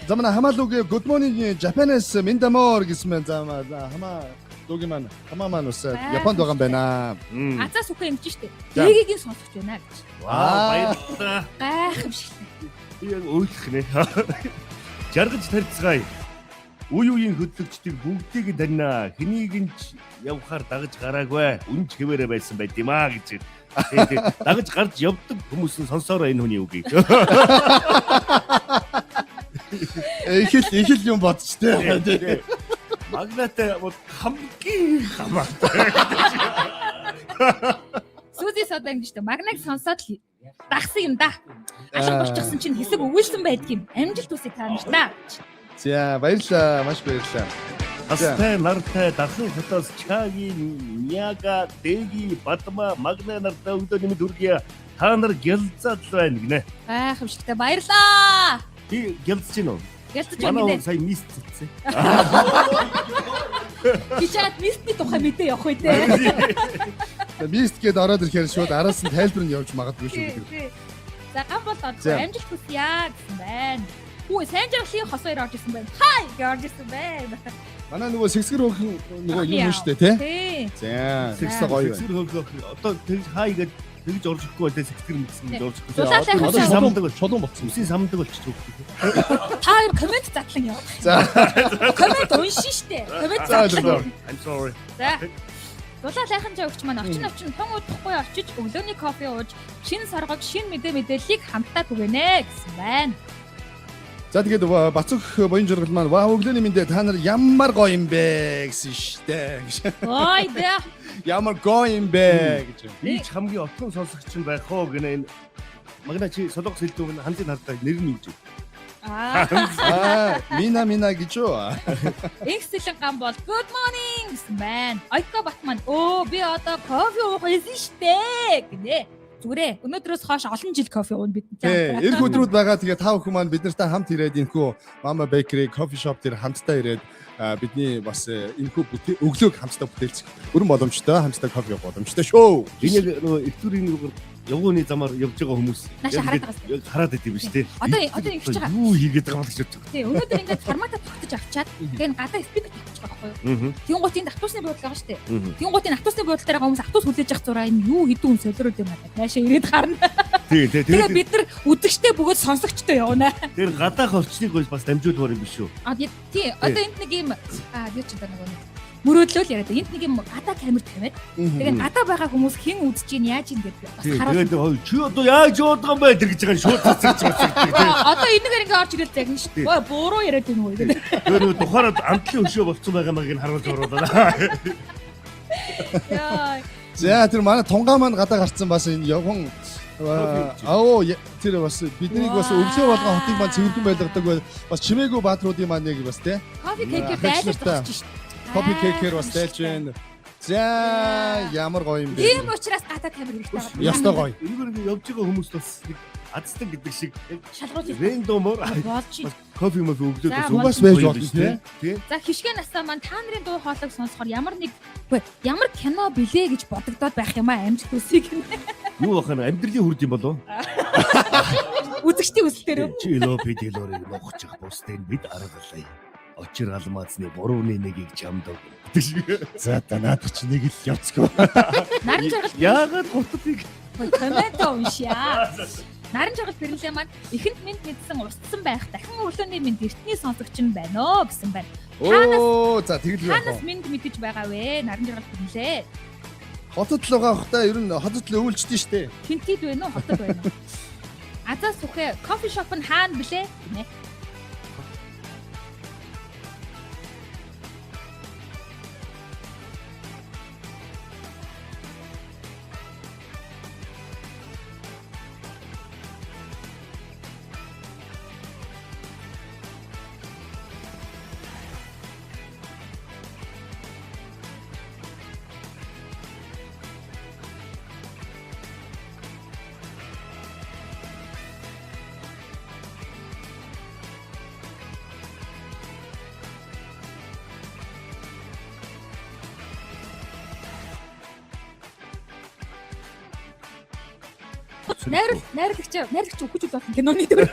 За манай хамаалуугийн good morning Japanese Mindamore гэсэн мэн за хамаа лугийн маань хамаа маань ус Японд байгаа юм байна.
Азаа сүхэ юм чи штэ. Дэгийн сонсож байна гэж.
Вау баярлалаа.
Гайхамшигтай.
Би яг өөлөх нэ. Жаргаж тарьцгаая. Үе үеийн хөдлөгчдийг бүгдийг даньнаа. Хэнийг нь явахаар дагаж гараагүй. Үнж хэвээрээ байсан байт юм аа гэж. Тэгээд дагаж гарч явдаг хүмүүс нь сонсоороо энэ хүний үгийг.
Их юм бодч тээ.
Магнатай бол хамгийн хамаатай.
Сүүзи сод ингэж штэ. Магнаг сонсоод л дагсан юм да. Ашиг болчихсон чинь хэсэг өгүүлсэн байдаг юм. Амжилт үсэ та нартай.
За баярлалаа. Маш баярлалаа.
Астай нартай дахин хотоос чагийн няга дэги батма магна нартай өглөөний мэд хүргье. Та нар гялцаад л байна гинэ.
Гайхамшигтай баярлаа.
Би гялцж гин үү?
Гялцж
Манай
байна.
хүн сая мист цэцсэн.
Би чад мистний тухай мэдээ явах үү те.
Мист гээд ороод ирэхээр шууд араас нь тайлбар нь явж магадгүй шүү.
За гам бол одоо амжилт хүсье гэсэн байна. Хүү сайн жаргалын хос хоёр орж ирсэн байна. Хай гэж орж ирсэн байна.
Манай нөгөө сэгсгэр хөхөн нөгөө юм шүү дээ тий.
Тий.
За сэгсэг гоё байна.
Сэгсгэр хөлгөх одоо тэг хай гэж тэгж орж ирэхгүй те сэгсгэр мэгсэн гэж орж ирэхгүй.
Одоо
самдаг бол
чулуун болчихсон.
үсийн самдаг болчих.
Та хоёр комент задлан яв.
За
Комент уншин штэ. Комент задлан.
I'm sorry.
За. Дулаал айхан жаа өгч маань овчин тун удахгүй очиж өглөөний кофе ууж шинэ саргаг шинэ мэдээллийг хамтдаа түгэнэ гэсэн байна.
за тэгээд бацөх боён жургал маань ваа өглөөний мэндэ та нар ямар гоё юм бэ гэсэн штэ.
Ой да.
Ямар гоё юм бэ гэж.
Би ч хамгийн отгон сонсогч нь байх уу гэнэ энэ магна чи солонгос хэлдэг ханзын хардаа нэр нь юу вэ?
Мина гэж юу?
Инксэлэн гам бол good morning гэсэн байна. Ойко Батман би одоо кофе уух байсан штэ гинэ. Зүгээрээ өнөөдрөөс хойш олон жил кофе уун бид.
Эх өдрүүд байгаа. Тэгээ та бүхэн маань бид нартай хамт ирээд энэхүү Mama Bakery coffee shop дээр хамтдаа ирээд бидний бас энэхүү өглөөг хамтдаа бүтээлцэх бүрэн боломжтой, хамтдаа кофе уух боломжтой шүү.
Энэ нөгөө эвтүрийн явгууны замаар явж байгаа хүмүүс
Нааша
хараад идэв биш тий.
Одоо ингэж байгаа.
Юу хийгээд байгаа юм гэж бодож.
Тий, өнөөдөр ингээд форматаа тогтож авчаад тэгээд гадаа спикер тавьчих байгаа байхгүй юу? Тэнгуутын автобусны буудлага байгаа шүү дээ. Тэнгуутын автобусны буудлал дээр хүмүүс автобус хүлээж авах зураа энэ юу хэдэн хүн солиорол юм аа. Наашаа ирээд гарна.
Тий.
Тэгээд бид нар үзэгчтэй бөгөөд сонсогчтой явна.
Тэр гадаах орчныг бас дамжуулмаар юм биш үү?
Тий, одоо энд нэг юм юу ч одоо нэг мөрөөдлөл яриад энд нэг юм гадаа камер тавиад тэгээд гадаа байгаа хүмүүс хэн үзэж ийн яаж ийн гэдэг бас харуулж.
Тэгээд чи одоо яаж яваад байгаа юм бэ гэж байгаа шууд цацж байгаа.
Одоо энэгээр ингээ орж ирээд загна шүү дээ. Буруу яриад байна уу гэдэг.
Тэр тухаараа амтлын өшөө болцсон байгаа маяг нь харуулж оруулаа.
Яа.
За тэр манай тунгаа маань гадаа гарцсан бас энэ явган тэр бас биднийг бас өвсөө болгон хотыг маань цэвэрхэн байлгадаг бас чимээгүй баатруудын маань нэг бас тий.
Кофе кейкээр дайлж зогсож шүү дээ.
Кофе кейкээр бас дайлж байна. За ямар гоё юм бэ.
Тийм учраас гадаа камер хэрэгтэй байна.
Ястай гоё.
Энэгээр явж байгаа хүмүүс бас азтан гэдэг шиг
Шалгуулж
рэндомор
болж
кофе мөн өглөөд
бас байж болно тий.
За хишгээ насаа маань та нарын дуу хоолойг сонсохоор ямар кино билээ гэж бодогдоод байх юм аа амжилт үсийг.
юу бахана амьдралын хүрд юм болов?
Үзэгчдийн үсэлтээр.
Чи лопидилорыг ногч ах бусдын бид аргалаа. Очир алмаазны 3-1-ийг чамдаг.
За танаад чи нэг л явцгаа.
Наран жаргал
Яагаад гутдыг
коммент уншаа. Наран жаргал Бэрлээ маань ихэнд минь мэдсэн устсан байх дахин өглөөний минь эртний сонсогч нь байна оо гэсэн байна.
За тэгэл яах вэ?
Танаас минь мэдэж байгаа вэ? Наран жаргал Бэрлээ.
Хотод л байгаа хта ер нь хотод л өвлждэн штэ.
Тэнтид байна уу? Хотод байна уу? Азаа сүхэ кофе шоп нь хаана блэ? Гинэ. Найрлагч өгч болох киноны дүр.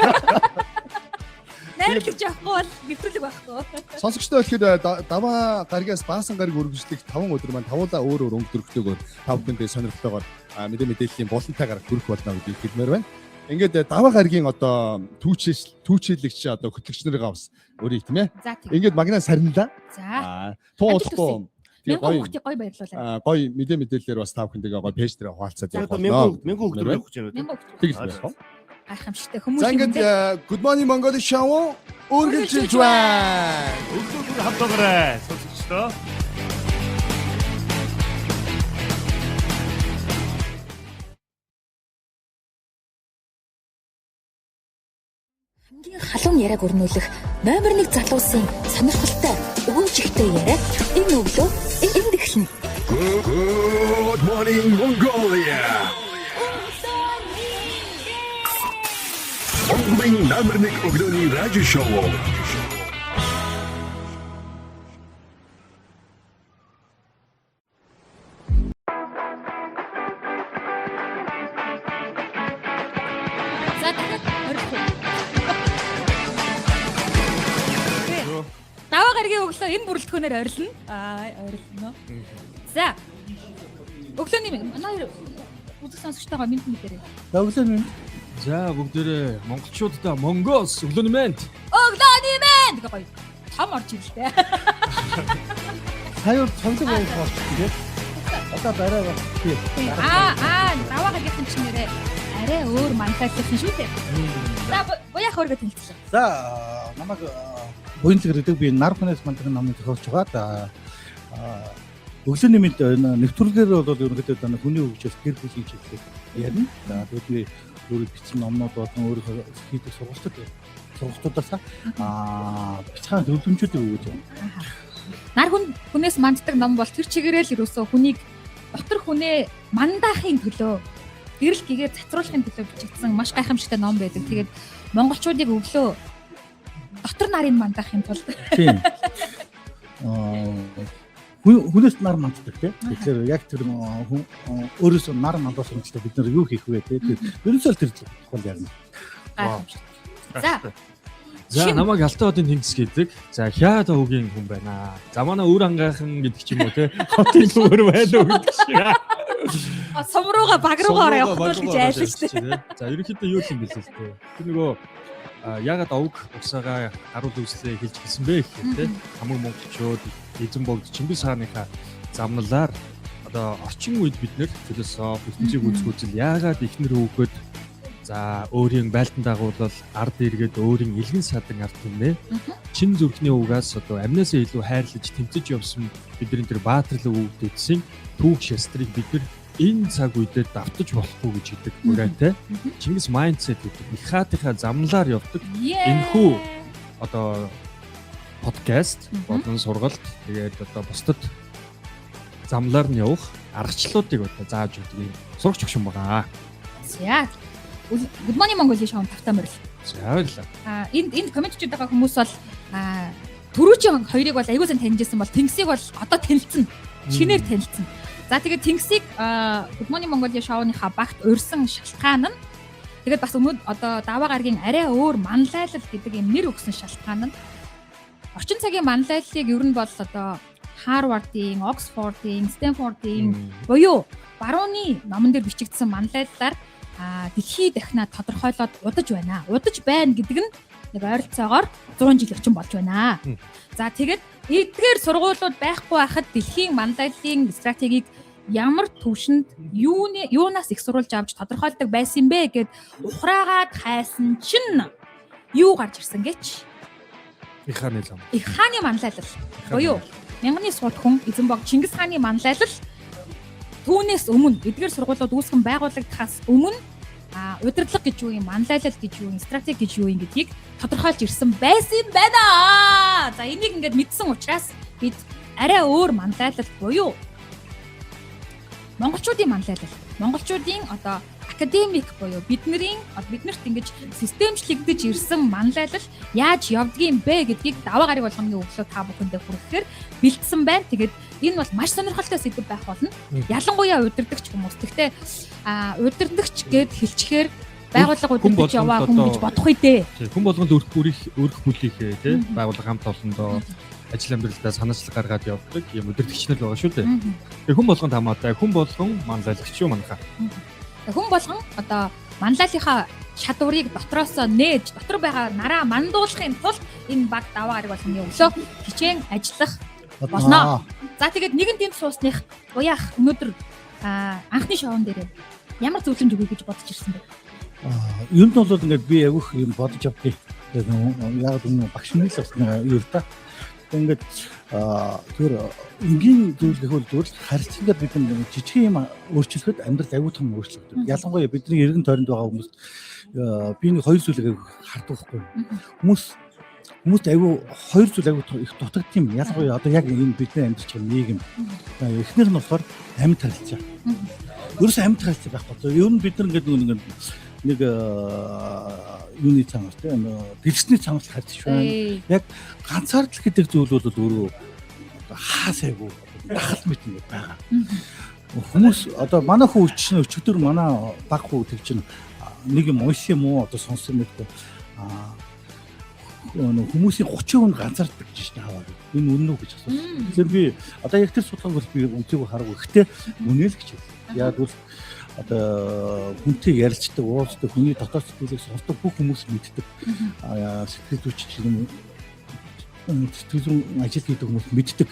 Найрлагч авахгүй бол нэвтрүүлэг байхгүй.
Сонсогчтой болохоор даваа гаргаас баасан гариг үргэлжлэх 5 өдөр маань тавуулаа өөр өнгөдөрөхтэйгээр та бүхэндээ сонирхолтойгоор мэдээллийн болонтойгоор хүрэх болно гэдгийг хэлмээр байна. Ингээд даваа гаригийн одоо түүчээлэгч одоо хөтлөгч нарыгаа бас өөрийг тийм ээ. Ингээд магнаа сарнилаа.
За.
Туухгүй.
Тэгээ гоё баярлуулаа.
Гоё мэдээлэлээр бас та бүхэндээ гоё пэйж дээр хуваалцаад
явах болно. Мянган хүүхд явах гэж байна.
Тэгэл байна.
Гайхамшигтай хүмүүс.
За ингээд Good Morning Mongolia show үргэлжлэж байна.
Өглөө хамтаагаарай. Сонсогчдоо.
Хамгийн халуун яриаг өрнүүлэх номер 1 залуусын сонирхолтой өгөөжигтэй яриа энэ өглөө энд эхэлнэ.
Good Morning Mongolia. Онлайн номер 1 өглөөний радио шоу.
Даваа гаригийн өглөө энэ бүрэлдэхүүнээр орилно. Орилно. За. Өглөөний манай үзэх сонсогчтойгоо мэд мэдэрэй.
За өглөө минь.
За бүгдээрээ монголчуудаа монгоос өглөөний мэнд.
Өглөөний мэнд гэж гоё. Том орж ирлээ.
Сая цонцог байх болчих тийм. Одоо барай баг.
Даваа гаригийн чинээрээ арай өөр мантайлсан шүү дээ. За буяах өргөд хэлчихлээ.
За намайг буянцэг гэдэг би нар хүнээс мандаг намын зохиолч байгаа. Өглөөний мэд нэвтрүүлгээр бол ерөнхийдөө хүний хөгжил гэр бүлийн чиглэлээр ярина. За тэгээд би өөрөө бичсэн номнууд болон өөрөө хийдэг сургалтад сургалтуудаас бяцхан зөвлөмжүүд өгөөж байна.
Нар хүнээс манддаг ном бол тэр чигээрэл ерөөсөө хүнийг дотор хүнээ мандаахын төлөө гэрэл гэгээ цацруулахын төлөө бичигдсэн маш гайхамшигтай ном байдаг. Тэгээд монголчуудыг өглөө дотор нарыг мандаахын тулд
Тийм. Хүнээс нар манддаг тийм. Тэгэхээр яг тэр өөрөөсөө нар мандах юмчтай бид нар юу хийх вэ тийм. Ерөнхийдөө тэр тухай ярина.
За.
За намайг Алтан хотын тэнгис гэдэг. За хяа төвгийн хүн байна. За манай өөр ангайхан гэдэг ч юм уу те. Хотын төмөр байна уу гэдэг шиг.
Сумрууга баг руугаа явахгүй гэж айлж штэ.
За ерөнхийдөө юу юм бэлээ л те. Тэр нөгөө ягаад овг усаага харуул үслээ хэлж гисэн бэ гэхээр те. Хамаг монголчууд эзэн богд Чингис хааныхаа замналаар одоо орчин үед бид нэр философи, ертөнцийг үзүүцэл яагаад ихнэр хөөгөөд за өөрийн байлдан дагуулал ард иргэд өөрийн илгэн садан ард түмнээ чин зүрхний угаас одоо амнасаа илүү хайрлаж тэмцэж явсан бидний тэр баатарлаг өвдөдсөн түүх шастрыг бид нар энэ цаг үедээ давтаж болохгүй гэж хэлдэг үрэнтэй Чингис майндсет гэдэг их хаатынхаа замналаар явдаг энэхүү одоо подкаст болон сургалт тэгээд одоо бусдад замлаар нь явах аргачлалуудыг одоо зааж өгдөг юм сурагч өгшин байгаа.
За Good morning Mongolia шоунд тавтай морил.
За баярлалаа.
Энд комментчуд байгаа хүмүүс бол түрүүчийн хоёрыг бол аягүй сайн таньжсэн бол Тэнгисийг бол одоо танилцсан. Шинээр танилцсан. За тэгээд Тэнгисийг Good morning Mongolia шоуныхаа багт урьсан шалтгаан нь тэгээд бас өмнөд одоо даваа гарагийн арай өөр манлайлал гэдэг юм нэр өгсөн шалтгаан нь орчин цагийн манлайллыг ер нь бол одоо Harvard-ийн, Oxford-ийн, Stanford-ийн буюу барууны номон дээр бичигдсэн манлайллаар дэлхий дахинаа тодорхойлоод удаж байна. Удаж байна гэдэг нь нэг ойролцоогоор 100 жил орчим болж байна. За тэгээд эдгээр сургуулиуд байхгүй байхад дэлхийн манлайллын стратегийг ямар төвшөнд юунаас их сурвалж авч тодорхойлдог байсан бэ гэд ухраагаад хайсан чинь юу гарч ирсэн гэж?
Их хааны зам.
Их хааны манлайлал. Буюу мянганы сууд хүн эзэн бог Чингис хааны манлайлал түүнээс өмнө эдгээр сургуулиуд үүсгэн байгуулагдахаас өмнө удирдлага гэж юу юм, манлайлал гэж юу юм, стратеги гэж юу юм гэдгийг тодорхойлж ирсэн байсан байна. За энийг ингээд мэдсэн учраас бид арай өөр манлайлал буюу монголчуудын манлайлал, монголчуудын одоо академик буюу биднэрт ингэж системчлэгдэж ирсэн манлайлал яаж явдгийм бэ гэдгийг даваа гараг болгоны өглөө та бүхэндээ хүргэхээр бэлдсэн байна. Тэгээд энэ бол маш сонирхолтой сэдв байх болно. Ялангуяа удирдагч хүмүүс. Гэхдээ удирдагч гэд хэлчихээр байгууллага удирдах яваа хүн гэж бодох үедээ.
Хүн болгонд өрх бүлийнхээ тий байгууллага хамт олондоо ажил амьдралдаа санаачлаг гаргаад явдаг юм удирдагч нар байгаа шүү дээ. Тэгээ хүн болгонд хамаатай хүн болгон манлайлагч юу манайхаа.
Хүн болгон одоо манлайллынхаа чадварыг дотроос нээж дотор байгаа нараа мандуулахын тулд энэ баг даваа гараг болгоны өглөө хичээн ажиллах болно. За тэгээд нэгэн тэнд суусных уяах өнөөдөр анхны шоун дээр ямар зөвлөмж өгье гэж бодож ирсэн бэ?
Ер нь бол ингээд би авих юм бодож авдгийг яг энэ багш нарын л юу л та. Ингээд тэр энгийн зүйлэх бол зүгээр харилцаанд бид нэг жижиг юм өөрчлөхөд амьдрал аюул том өөрчлөгдөв. Ялангуяа бидний эргэн тойронд байгаа хүмүүс би нэг хоёр зүйлийг хардаг байхгүй. Хүмүүст аюул хоёр зүйл аюул их дутагдсан юм. Ялангуяа одоо яг энэ бидний амьдарч байгаа нийгэм. Эхнэр нь болохоор амьд харилцаа. Ерөөсөө амьд харилцаа байхгүй. Ер нь бид нар ингээд нэг юуны цамаас тийм дэлгэсний цамаас харьцаж байна. Яг ганцаардл гэдэг зүйл бол өөрөө хаасайгүй дахал мэт юм байгаа. Хүмүүс одоо манай хүү чинь өчигдөр манай баг хүү төв чинь нэг юм унш юм уу одоо сонсон мэт хүмүүсийн 30% ганцаарддаг гэж тааваа. Энэ үнэн үү гэж асуусан. Тэгэхээр би одоо яг тэр судалгааг би үнцэйг хараагүй. Гэхдээ үнэ л гэж байна. Яг бол одоо хүнтэй ярилцдаг, уулздаг, хүний дотоод сэтгэлийг сонсдог бүх хүмүүс мэддэг. Сэтгэл зүйч юм сэтгэл зүйн ажил хийдэг хүмүүс мэддэг.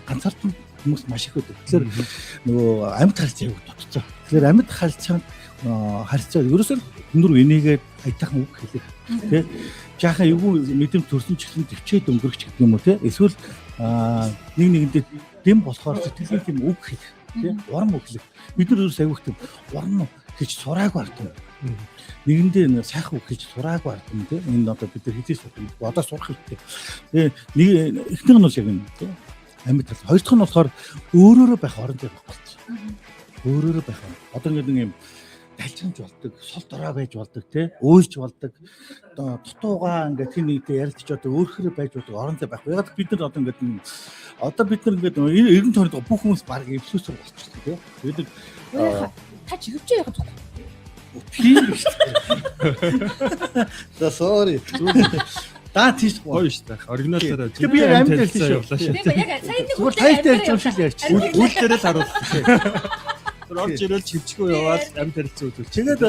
Ганцаардан хүмүүс маш их байдаг. Тэгэхээр нөгөө амьд харилцаа аяг дотцоо. Тэгэхээр амьд харилцаа ерөөсөө өндөр энийгээд айтайхан үг хэлэх. Тэ жаахан эвгүй мэдрэмж төрсөн ч гэсэн төвчээд өнгөрөх гэдэг юм уу те. Эсвэл нэг нэгэндээ дэм болохоор сэтгэлийн тийм үг хэлэх. Урам өглөх. Бид нар ерөөс аяг их тийм урам хийж сураагүй ард юм. Нэгэндээ нэг сайхан үг хийж сураагүй ард юм тийм. Энэ одоо бид нар хийх сурах одоо сурах хэрэгтэй. Тэгээ нэг эхнийх нь бол яг энэ тийм. Амьд тал. Хоёр дахь нь болохоор өөрөөрөө байх орон зай байх болсон. Өөрөөрөө байх. Одоо ингээд нэг юм талчимж болдог, сул дорой байж болдог тий, өөлж болдог. Одоо дутуугаа ингээд тийм нэгтэй ярилцж одоо өөрөөрөө байж болдог орон зай байхгүй. Яг бид нар одоо ингээд 90 тоног бүх хүмүүс баг эвсүүсээр болчихсон тий. Тэгээд
та ч хөвч яагаад вэ?
Тийм шүү. За sorry. Да тийш
гоё шүү дээ. Оригиналаараа
би амьд хэлсэн
явлаа шүү.
Тийм яг сайн нэг
зүгээр тайлтай ярьж юм шиг ярьчих.
Үйл дээрээ л харуулсан. Орж ирэл чивчгөө яваад амьд харилцаа үзүүл.
Тэгээд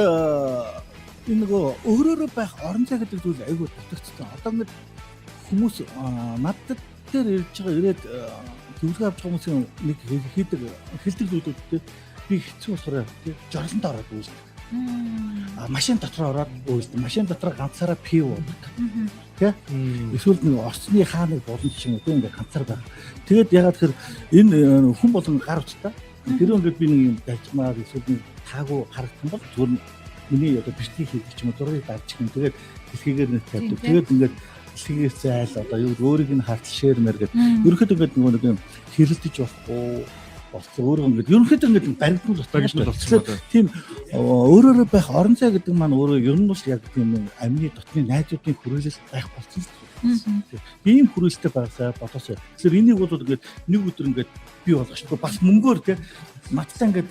энэ нөгөө өөрөөрөө байх орон зай гэдэг зүйл айгүй дутагдсан. Одоо ингээд хүмүүс надад дээр ирж байгаа ирээд зөвлөгөө авч байгаа хүмүүсийн нэг хэлдэг зүйлүүдтэй би хэцүү болохоор тий жорлонтой ороод үздэг. Машин дотор ороод үйлдэл. Машин дотор ганцаараа пив уудаг. Тэ? Эсвэл нэг орцны хааныг болон ч юм уу тийм ингээд ганцаар байх. Тэгээд ягаад тэгэхээр энэ хүн болон гар утгатай. Тэр ингээд би нэг юм дажмаар эсвэл нэг таагүй харагдсан бол зүгээр миний одоо бичлэг хийдэг ч юм уу зургийг дарж гин. Тэгээд дэлхийгээр нэг тавьдаг. Тэгээд ингээд дэлхийгээс зайл одоо өөрийг нь хартал шеэрмэр гэдэг. Ерөнхийдөө ингээд нэг юм хэрэлдэж болохгүй болсон. Өөрөө ингээд ерөнхийдөө ингээд баригдмал болсон. Тийм өөрөөрөө байх орон зай гэдэг маань өөрөө ер нь бол яг тийм амьны дотны найзуудын хүрээлэл байх болсон. Ийм хүрээлэлтэй байсаа бодосоо. Тэгэхээр энийг бол ингээд нэг өдөр ингээд би болгохгүй бас мөнгөөр тийм маттай ингээд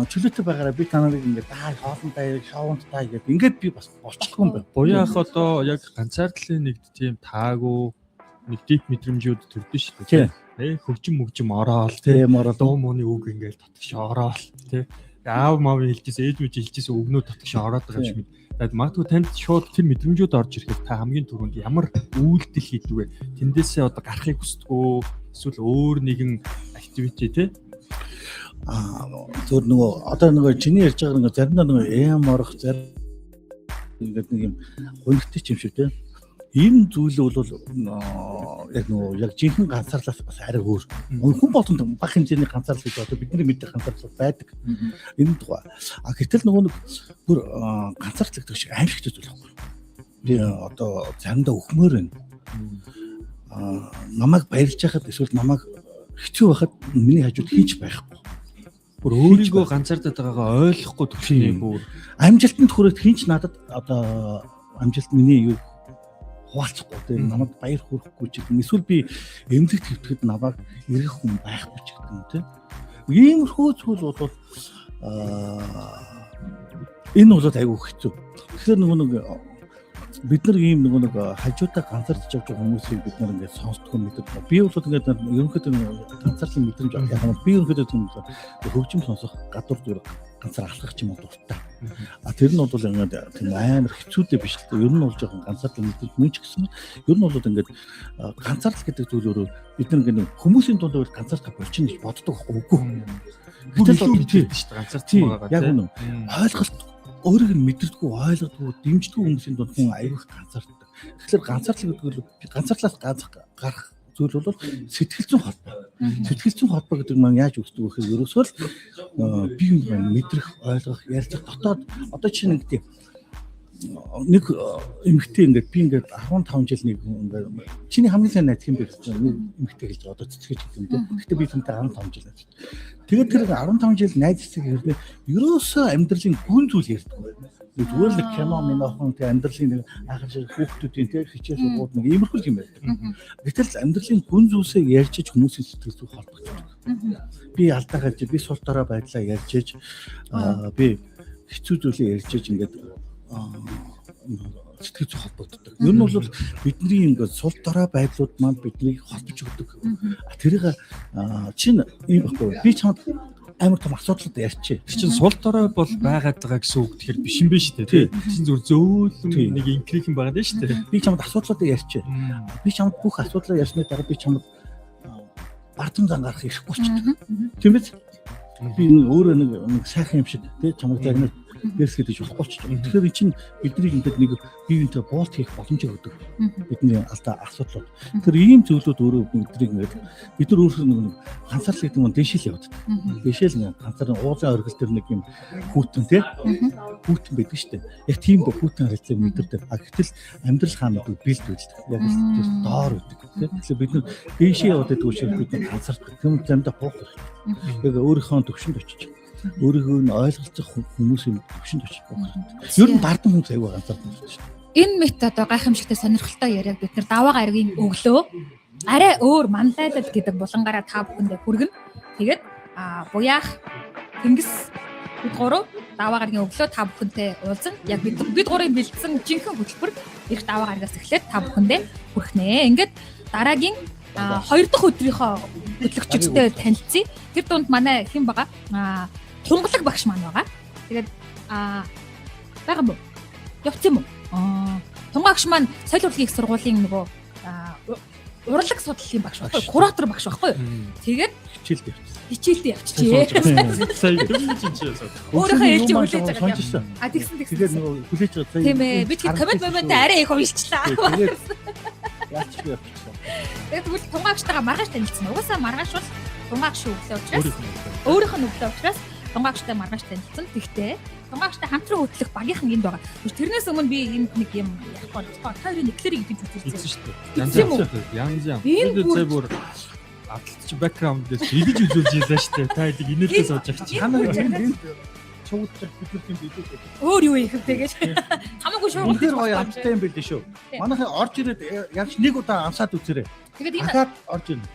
чөлөөтэй байгаараа би танарыг ингээд хоолндаа шоундаа ингээд би бас болчихгүй юм байна.
Буяа ах одоо яг ганцаардлын нэг тийм таагүй нэг дип мэдрэмжүүд төрдөн шүү дээ. Хөгжим ороод
тийм ороод
дуу мууны үг ингээд татгш ороод тий аав маав хэлжээс ээж үж хэлжээс өгнөө татгш ороод байгаа юм шиг. Тэгээд магадгүй танд шууд тэр мэдрэмжүүд орж ирэхэд та хамгийн түрүүнд ямар үйлдэл хийдэг вэ? Тэндээсээ одоо гарахыг хүсдэг эсвэл өөр нэгэн активити тий
зөв нөгөө одоо нөгөө чиний ярьж байгаа нөгөө заримдаа нөгөө эм орох зарим ингээд нэг юм гонхтой юм шиг тий. Энэ зүйл бол яг нөгөө яг жинхэнэ ганцаарлаас бас арай өөр. Хүн болгонд бага хэмжээний ганцаарлал гэж одоо бидний мэддэг ганцаарлал байдаг. Энэ тухай. Гэтэл нөгөө нэг бүр ганцаарлагддаг шиг аимшигтэй зүйл байхгүй. Би одоо заримдаа өхмөр байна. Намайг баярлж байхад эсвэл намайг хэцүү байхад миний хажууд хийж байхгүй.
Бүр өөрийгөө ганцаардаад байгаагаа ойлгохгүй төгсний бүр
амжилтанд хүрээд хинч надад одоо амжилт миний юу хуваалцахгүй тийм намайг баяр хүрхгүй ч юм эсвэл би эмнэлэгт хэвтгэхэд намайг ирэх хүн байхгүй ч гэдэг тийм иймэрхүү зүйл бол энэ бол айгүй хэцүү. Тэгэхээр нэг бид нар ийм нэг хажуудаа ганцаарч явж байгаа хүмүүсийг бид нар ингээд сонсдгоо мэддэг. Би бол ингээд ерөнхийдөө ганцаарлын мэдрэмж авах юм. Би ерөнхийдөө тийм хөгжим сонсох гадуур зүгээр ганцаар алхах ч юм уу дуртай. Тэр нь бол ингээд тийм амар хэцүүтэй биш л дээ. Ер нь бол жоохон ганцаарлын мэдрэмж мөн ч гэсэн ер нь бол ингээд ганцаарлал гэдэг зүйлөөрөө бид нар ингээд хүмүүсийн дунд бол ганцаарлах болчихно гэж боддог байхгүй үгүй. Гэтэл бол тийм шүү дээ ганцаарч байгаагаа. Яг үнэ. Ойлголт өөрийг нь мэдэрдэггүй ойлгодгүй дэмждэггүй хүмүүсийн дунд хүн аяг ганцаарддаг. Тэгэхээр ганцаарлал гэдэг нь ганцаарлаас гарах зүйл бол сэтгэл зүйн холбоо. Сэтгэл зүйн холбоо гэдэг нь яаж үүсдэг вэ гэхээр ерөөсөө л бие биеийг мэдрэх, ойлгох, ярилцах дотоод одоо чинь нэг нэг эмэгтэй ингээд би ингээд 15 жил нэг ингээд чиний хамгийн сайн найз хэм бэ гэж нэг эмэгтэй хэлж байгаа одоо цэцгэж гэдэг юм дээ. Гэхдээ би түүнтэй 15 жил найз. Тэгээд тэр 15 жил найзсаг хэрнээ ерөөсөө амьдралын гүн зүйл ярьдаг. Зүгээр л кино минохон тэг амьдралын нэг ахаж хүүхдүүдийн тэг хичээл сургууд нэг иймэрхүү юм байдаг. Гэтэл амьдралын гүн зүйлсээ ярьж хүмүүсийн сэтгэл зүй холбогддог. Би алдаа гарч би сул дорой байдлаа ярьж би хэцүү зүйлээ ярьж ингээд сэтгэл зүй холбогддог. Ер нь бол бидний ингээд сул дорой байдлууд маань биднийг холбож өгдөг. Тэрийг чинь ийм баггүй. Би чамд амар том асуудлууд ярьчих.
Тэр чинь сул дорой бол байгаад байгаа гэсэн үг тэгэхээр биш юм биш үү тий. Чинь зүгээр зөөлөн нэг инкрих юм байгаа дээ шүү дээ.
Би чамд асуудлууд ярьчих. Би чамд бүх асуудлаа ярьсны дараа би чамд бардам зангарах ирэхгүй болчихдог. Тийм биз? Би өөрөө нэг сайхан юм шиг тий чамд загнаад Дээрс гэдэг чинь болохгүй ч. Тэгэхээр эн чинь бидний ингээд нэг биеийнхээ боолт хийх боломжийг өгдөг. Бидний алдаа асуудлууд. Тэгэхээр ийм зүйлүүд өөрөө бидний ингээд бид нар өөрөө нэг ганцаарл гэдэг нь дэшил явдаг. Дэшил нэг ганцаар уулын оргил төр нэг юм хүүтэн тий. Хүүтэн байдаг шүү дээ. Яг тийм хүүтэн харилцааг мэдэрдэг. Гэтэл амьдрал хаанууд бэлд үйлдэг. Яг тэр доор үүдэг. Тэгэхээр бид нар дэшээ яваад байдаг учраас бид нар ганцаардаг. Тэм замдаа буух хэрэгтэй. Яг өөрийнхөө төвшөнд очиж өөрийгөө нь ойлголцох хүмүүсийн төвшөнд очиж буух хэрэгтэй. Ер нь бардам хүмүүс аягүй ганцаардаг шүү дээ.
Энэ мэт одоо гайхамшигтай сонирхолтой яриаг бид нар даваа гарагийн өглөө арай өөр манлайлал гэдэг булангаараа та бүхэндээ хүргэнэ. Тэгээд буяах Тэнгис бид гурав даваа гарагийн өглөө та бүхэнтэй уулзсан. Яг бид гурийн бэлдсэн жинхэнэ хөтөлбөр их даваа гарагаас эхлээд та бүхэндээ хүрхнэ. Ингээд дараагийн 2 дахь өдрийнхөө хөтлөгчтэй танилцъя. Тэр дунд манай хэн байгаа? Тунгалаг багш маань байгаа. Тэгээд байгаа мó? Явцсан мó? Тунгаагч маань соёл урлагийн их сургуулийн нөгөө урлаг судлалын багш байхгүй юу? Куратор багш байхгүй юу? Тэгээд хичээлдээ явчихжээ.
Сая дөрвөн чинь
өөрийнхөө ээлжийг хүлээж байгаа. Тэгсэн.
Тэгээд нөгөө хүлээж байгаа сая.
Тийм ээ. Би тэгээд коммент момент арай их уйлчлаа.
Тэгээд яачих вэ?
Тэгээд тэгвэл тунгаагчтайгаа маргааш танилцсан. Угаасаа маргааш бол тунгаагч өглөө учраас өөрийнх нь өглөө учраас тунгаагчтай маргааш танилцсан. Тэгтээ тунгаагчтай хамтран хөтлөх багийнхан энд байгаа. Тэрнээс өмнө би энд нэг юм яг гоо тойрны эклэрийг гэж үзсэн шүү дээ.
Янз бүр бүр аталч бэкграунд дээр идэж үзүүлж ялаа шүү дээ. Та эдийг инээдээ сууж байгаа чи.
Танаа энд цугдчих бидний бидэд.
Өөр юу их тэгээд хамаагүй шүү.
Тэр гоё амттай юм билээ шүү. Манайхаа орж ирээд яг нэг удаа амсаад үзээрэй.
Тэгээд энэ
ахаад орж ирнэ.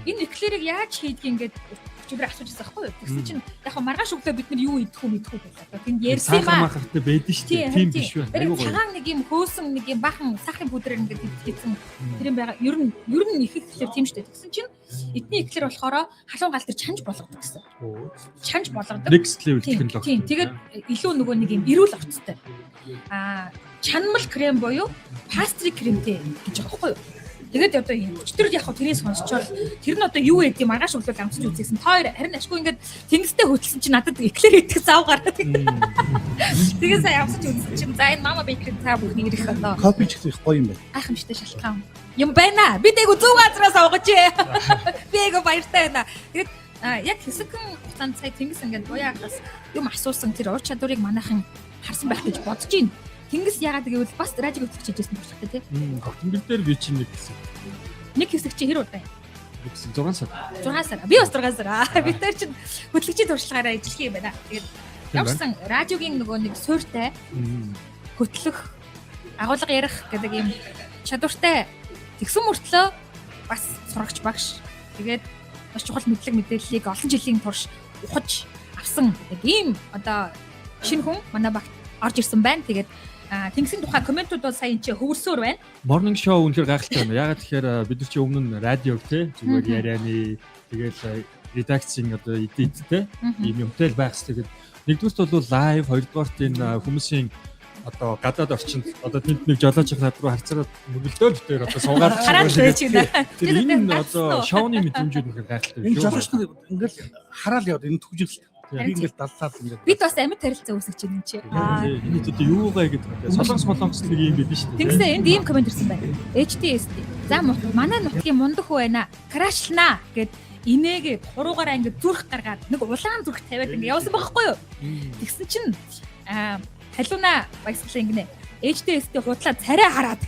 Энэ эклэрийг яаж хийдгийг ингээд өчигдөр асууж байсан байхгүй юу? Тэгсэн чинь яг маргааш өглөө бид нар юу идэх үү байлаа. Тэнд ярьсан юм аа.
Сахармахтай байдаг шүү дээ. Тийм биш үү?
Айгуу гоё. Цагаан нэг юм хөөсөн нэг юм бахан сахарын пудраар ингээд идчихсэн. Тэр юм байгаа. Ер нь их эклэр тийм шүү дээ. Тэгсэн чинь эдний эклэр болохоор халуун гал дээр чанж болгодог гэсэн. Чанж болгодог.
Next level технологи.
Тийм. Тэгээд илүү нөгөө нэг юм эрүүл орцтой. Чанмал крем буюу пастри кремтэй гэж байгаа байхгүй юу? Тэгээд одоо энэ өчтөр яг хөө тэрийг сонсчвал тэр нь одоо юу гэдэг юм маргааш өглөө амсч үзсэн. Тоор харин ашгүй ингээд тэнгистэй хөтлсөн чинь надад эклэр идэх зав гараад. Тэгээд сая амсч үзсэн чинь за энэ мама бейкерийн цаа бүхний ирэх одоо.
Кофе ч их гоё юм байна.
Гайхамшигтай шалтгаан юм байна. Би дээгүү зүг газраас авгаж. Би эго баяртай байна. Тэгээд яг хэсэгэн хугацаанд сая тэнгис ингээд буяагаас юм асуусан тэр ур чадварыг манайхан харсан байх гэж бодож байна. Тэнгис яагаад гэвэл бас радио хөтлөгч хийжсэн байх хэрэгтэй тийм.
Хөтөлбөр дээр би чинь нэг хэсэг.
Нэг хэсэг чи хэр удаа юм?
6 сар.
6 сар. Би бас 6 сар. Бид нар чинь хөтлөгчийн туршлагаараа ажиллах юм байна. Тэгээд явсан радиогийн нөгөө нэг суурьтай хөтлөх, агуулга ярих гэдэг юм чадвартай тэгсэн мөртлөө бас сурагч багш. Тэгээд маш чухал мэдээллийг олон жилийн турш ухаж авсан гэдэг ийм одоо шинэ хүн манай багт орж ирсэн байна. Тэгээд Тэнгисийн тухай комментууд бол сая энэ хөвөрсөөр байна.
Morning show үнэхээр гайхалтай байна. Ягаад тэгэхээр бид нар чи өмнө нь радиог те зүгээр ярианы тэгэл редакцийн одоо эдиттэй ийм юмтай л байх хэрэгтэй. Нэгдүгээрт бол лайв, хоёрдугаарт энэ хүмүүсийн одоо гадаад орчинд одоо тэнд нэг жолооч над руу харцаад мөрөлдөөл дээр одоо суугаад тэр энэ одоо шоуны мэдрэмжүүд үнэхээр гайхалтай байна.
Энэ жолооч нар ингээл хараал яваад энэ түгжил би ингээл даллаад ингээд
бид бас амьд харилцаа үүсгэж байна энэ чи.
Энэ одоо юугаа гэдэг солонгос нэг юм байдаг шүү дээ.
Тэнгисээ энд ийм комент ирсэн байна. HTSD. За манай нутгийн мундаг хүү байна. Крашлнаа гэд инээгээ хуруугаараа ингээд зүрх гаргаад нэг улаан зүрх тавиад ингээд явсан байхгүй юу? Тэгсэн чинь халууна баясгалаа ингэнэ. HTSD худлаа царай хараад.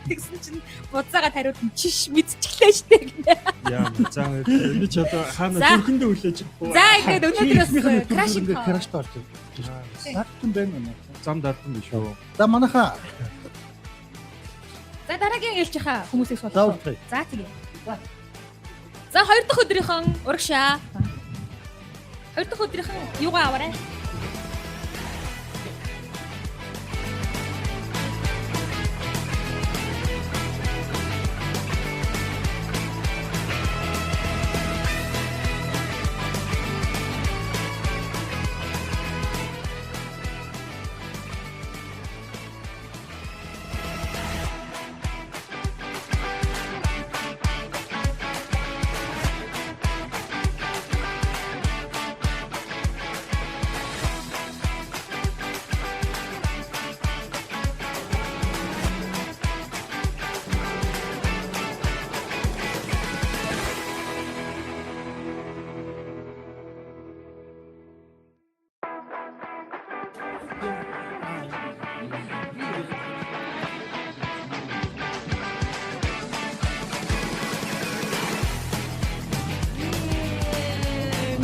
Тэгсэн чинь буцаага тариуд нь чиш мэдчихлээ штэ гинэ.
Яа за энэ ч одоо хаана зүрхэндээ хүлээж байгаа.
За ингээд өнөөдрөөс краш
ингээд краштай орж ирсэн. Дартан байна уу?
Зам дартан биш үү?
За манайхаа
за дараагийн ээлжийнхаа хүмүүсийг сонсоо. За тэгээ. За 2 дахь өдрийнхөө урагшаа. 2 дахь өдрийнхөө юугаа аваарай?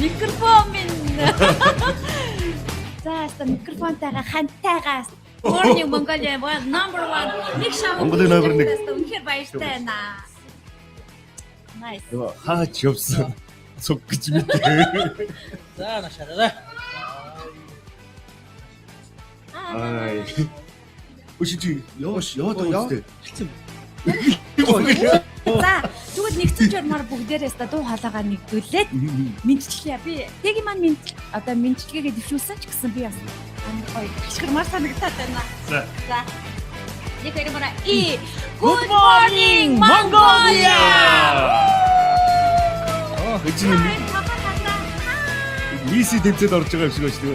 Микрофон минь. За микрофонтойгоо хантайгаас Morning Mongolia number 1 нэг шоу.
Монголын номер 1.
Үнэхээр баяртай байна. Nice.
Хаач явсан. Цуг гэж мэдээ.
За нашаарай.
Ай. Үшиж яваад яваад.
За тэгвэл нэгцэн журмаар бүгдээрээс дуу хоолойгоо нэгдүүлээд мэдчихлээ. Би тэгийн маань одоо мэдчилгээгээ дэвшүүлсэн ч гэсэн би бас гоё ашигмар санагдаад байна. За. Нэг хэрэмээрээ Good morning Mongolia.
Хэчнэ Миси тэмцээд орж байгаа юм шиг байна шүү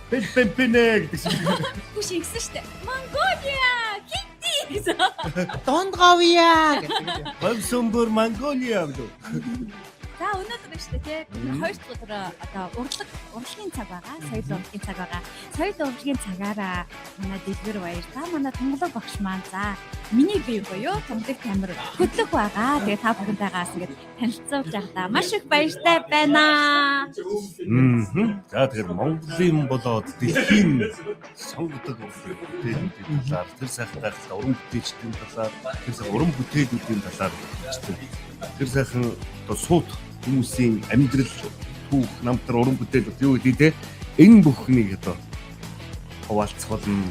дээ. Пенпенэ гэдэг шиг.
Хүш ингэсэн шүү дээ. Mongolia Kitty гэсэн.
Дондгавья гэдэг.
Бамсумбур Mongolia гэдэг.
За өнөөдөр шүү дээ тий. Хоёр дахь өдөр одоо урлагийн цаг байгаа. Соёл урлагийн цаг байгаа. Соёл урлагийн цагаараа манай дэлгэр баяр та манай тунгалаг багш маань за миний бие буюу тунгалаг тамир хөдлөх байгаа. Тэгээ та бүхэнтэйгээс ингэж танилцуулж байхдаа маш их баяртай байна.
За тэгэхээр Монголын болоод дэлхийн сонгодог талаар тэр сайхан уран бүтээлчдийн талаар тэр сайхан уран бүтээлүүдийн талаар тэр сайхан одоо сууд хүмүүсийн амьдрал түүх намтар уран бүтээлүүд юу гэдэг те энэ бүхнийг одоо хаваалцах болно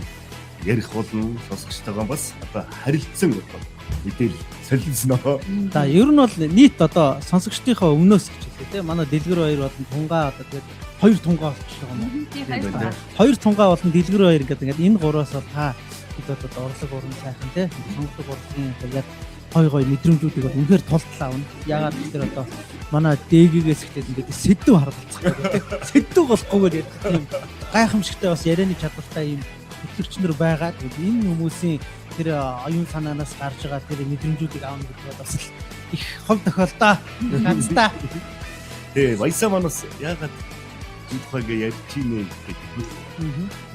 ярих болно сонсогчтойгоо бас одоо харилцсан одоо мэдээлэл солилцсноо.
За ер нь бол нийт одоо сонсогчдынхаа өмнөөс гэж хэлээ те манай дэлгэр баяр болон тунгаа одоо тэгээд хоёр тунгаа болчихлоо юм. Хоёр тунгаа болон дэлгэр баяр гэдэг энэ гураас бол та хэд одоо орлог уран сайхан те сонгодог урлагийн тэгээд гой мэдрэмжүүдийг бол үнэхээр тултлаа авна. Ягаад гэвэл одоо манай дээгээс ихтэй ингээд сэдв харгалцах гэдэг. Сэдв болохгүйгээр тийм гайхамшигтай бас ярианы чадвартай юм хөтлөгчнөр байгаа. Тэгээд энэ хүмүүсийн тэр оюун санаанаас гарч байгаа тэр мэдрэмжүүдийг аавна гэдэг бол бас их хов тохиолдоо. Ганцтай.
Баясаа манаас ягаад энэ тухайг ярьж чинь гэдэг.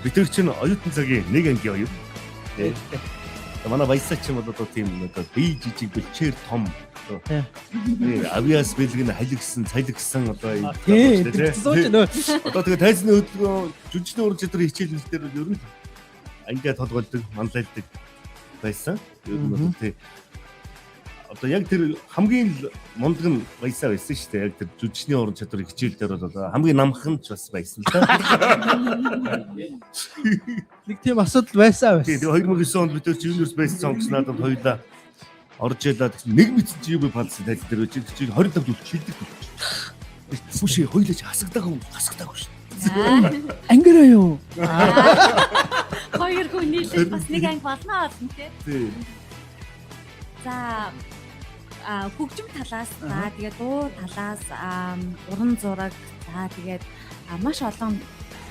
Бид тэр чинь оюутан цагийн нэг ангийн оюун. Манай баясаа ч юм бол одоо тийм одоо бие жижиг бэлчээр том авиас бэлгэн халигсан цалигсан одоо юм байна. Одоо тэгээ тайзны хөдөлгөөн жүжигчний уран чадвар хичээлнэл дээр ер нь ангиа толгойлдог, манлайлдаг байсан. Ер нь бол тий одоо яг тэр хамгийн мундаг нь баясаа байсан шүү дээ. Яг тэр жүжигчний уран чадвар хичээл дээр бол хамгийн намхан ч бас байсан л да.
Нэг тийм асуудал байсан.
Тэгээ 2009 онд бид ч юниверс бейс сонгоч надад хоёулаа орж ялаад нэг мэдсэн чи юу палс тал дээр үчиг 25 дүлч хилдэг. Бүшээ хоёулаач хасагдаагүй шүү.
Ангираа юу?
Хоёр хүн нийлээд бас нэг анги болно тий. За хөгжим талаас за тэгээд дуу талаас уран зураг за тэгээд маш олон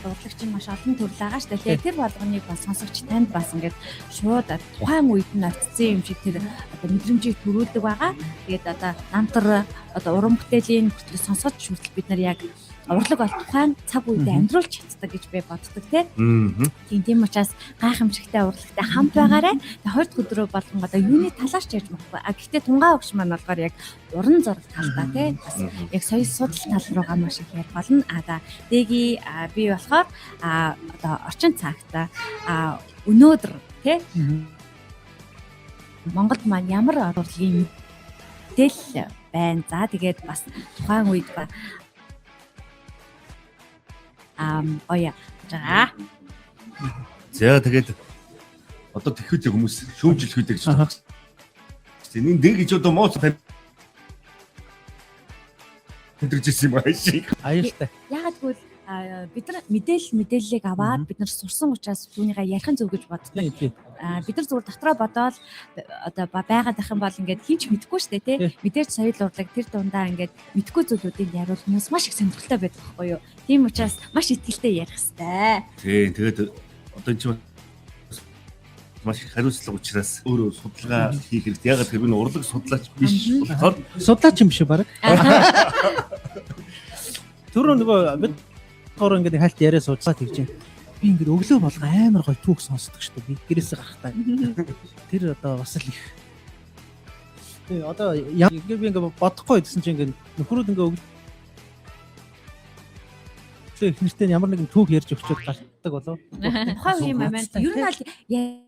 урлагч маш олон төрөл байгаа шүү дээ. Тэр болгоныг бас сонсогч танд бас ингээд шууд тухайн үед нь очсон юм шиг тэр одоо мэдрэмжийг төрүүлдэг байгаа. Тэгээд одоо намтар одоо уран бүтээлийн хөтлөс сонсгож хүртэл бид нар яг урлаг бол тухайн цаг үедээ амьдруулж чаддаг гэж би боддог тийм учраас гайхамшигтай урлагтай хамт байгаарай. Тэгээд хоёр дахь өдрөө болгон одоо юуны талаарч ярьж болохгүй. Гэхдээ тунгаа өгч маань болохоор яг уран зураг талдаа тийм бас яг соёл судал тал руугаа маш их ярих болно. Дэги би болохоор одоо орчин цагт өнөөдөр тийм Монголд маань ямар урлагийн мэдээлэл байна. За тэгээд бас тухайн үед оя.
За тэгээд одоо тэхүүдээ хүмүүс шүүмжлэх үү гэж байна. Энэ дэг гэж одоо мооц тэмдэржсэн юм аашиг.
Аюултай.
Ягаад гэвэл бид нар мэдээллийг аваад бид нар сурсан учраас түүнийгээ ярих зөв гэж боддог. Бид нар зүгээр дотроо бодоод одоо байгаад байх юм бол ингээд хинч мэдэхгүй шүү дээ тий. Мэдээж соёл урлаг тэр дундаа ингээд мэдэхгүй зүйлүүдийг яруул хүмүүс маш их сонирхолтой байдаг байхгүй юу. Тийм учраас маш ихтэй ярих хэрэгтэй.
Тий тэгээд одоо энэ маш их хариуцлага учраас өөрөө судалгаа хийх хэрэгтэй. Ягаад гэвэл би урлаг судлаач биш болохоор
судлаач юм шиг баг. Түрүү нөгөө бид гоор ингээд хальт яриа суучаад тэгж би ингээд өглөө болго амар гоё түүх сонсдог шүү дээ. Би гэрээсээ гарахтаа. Тэр одоо бас л их Тэгээ одоо би ингээ бодохгүй гэсэн чинь ингээ нөхрүүд ингээ өгч их нэртэй ямар нэгэн түүх ярьж өгчөөд галтдаг болов.
Тухайн үеийн момент ер нь аль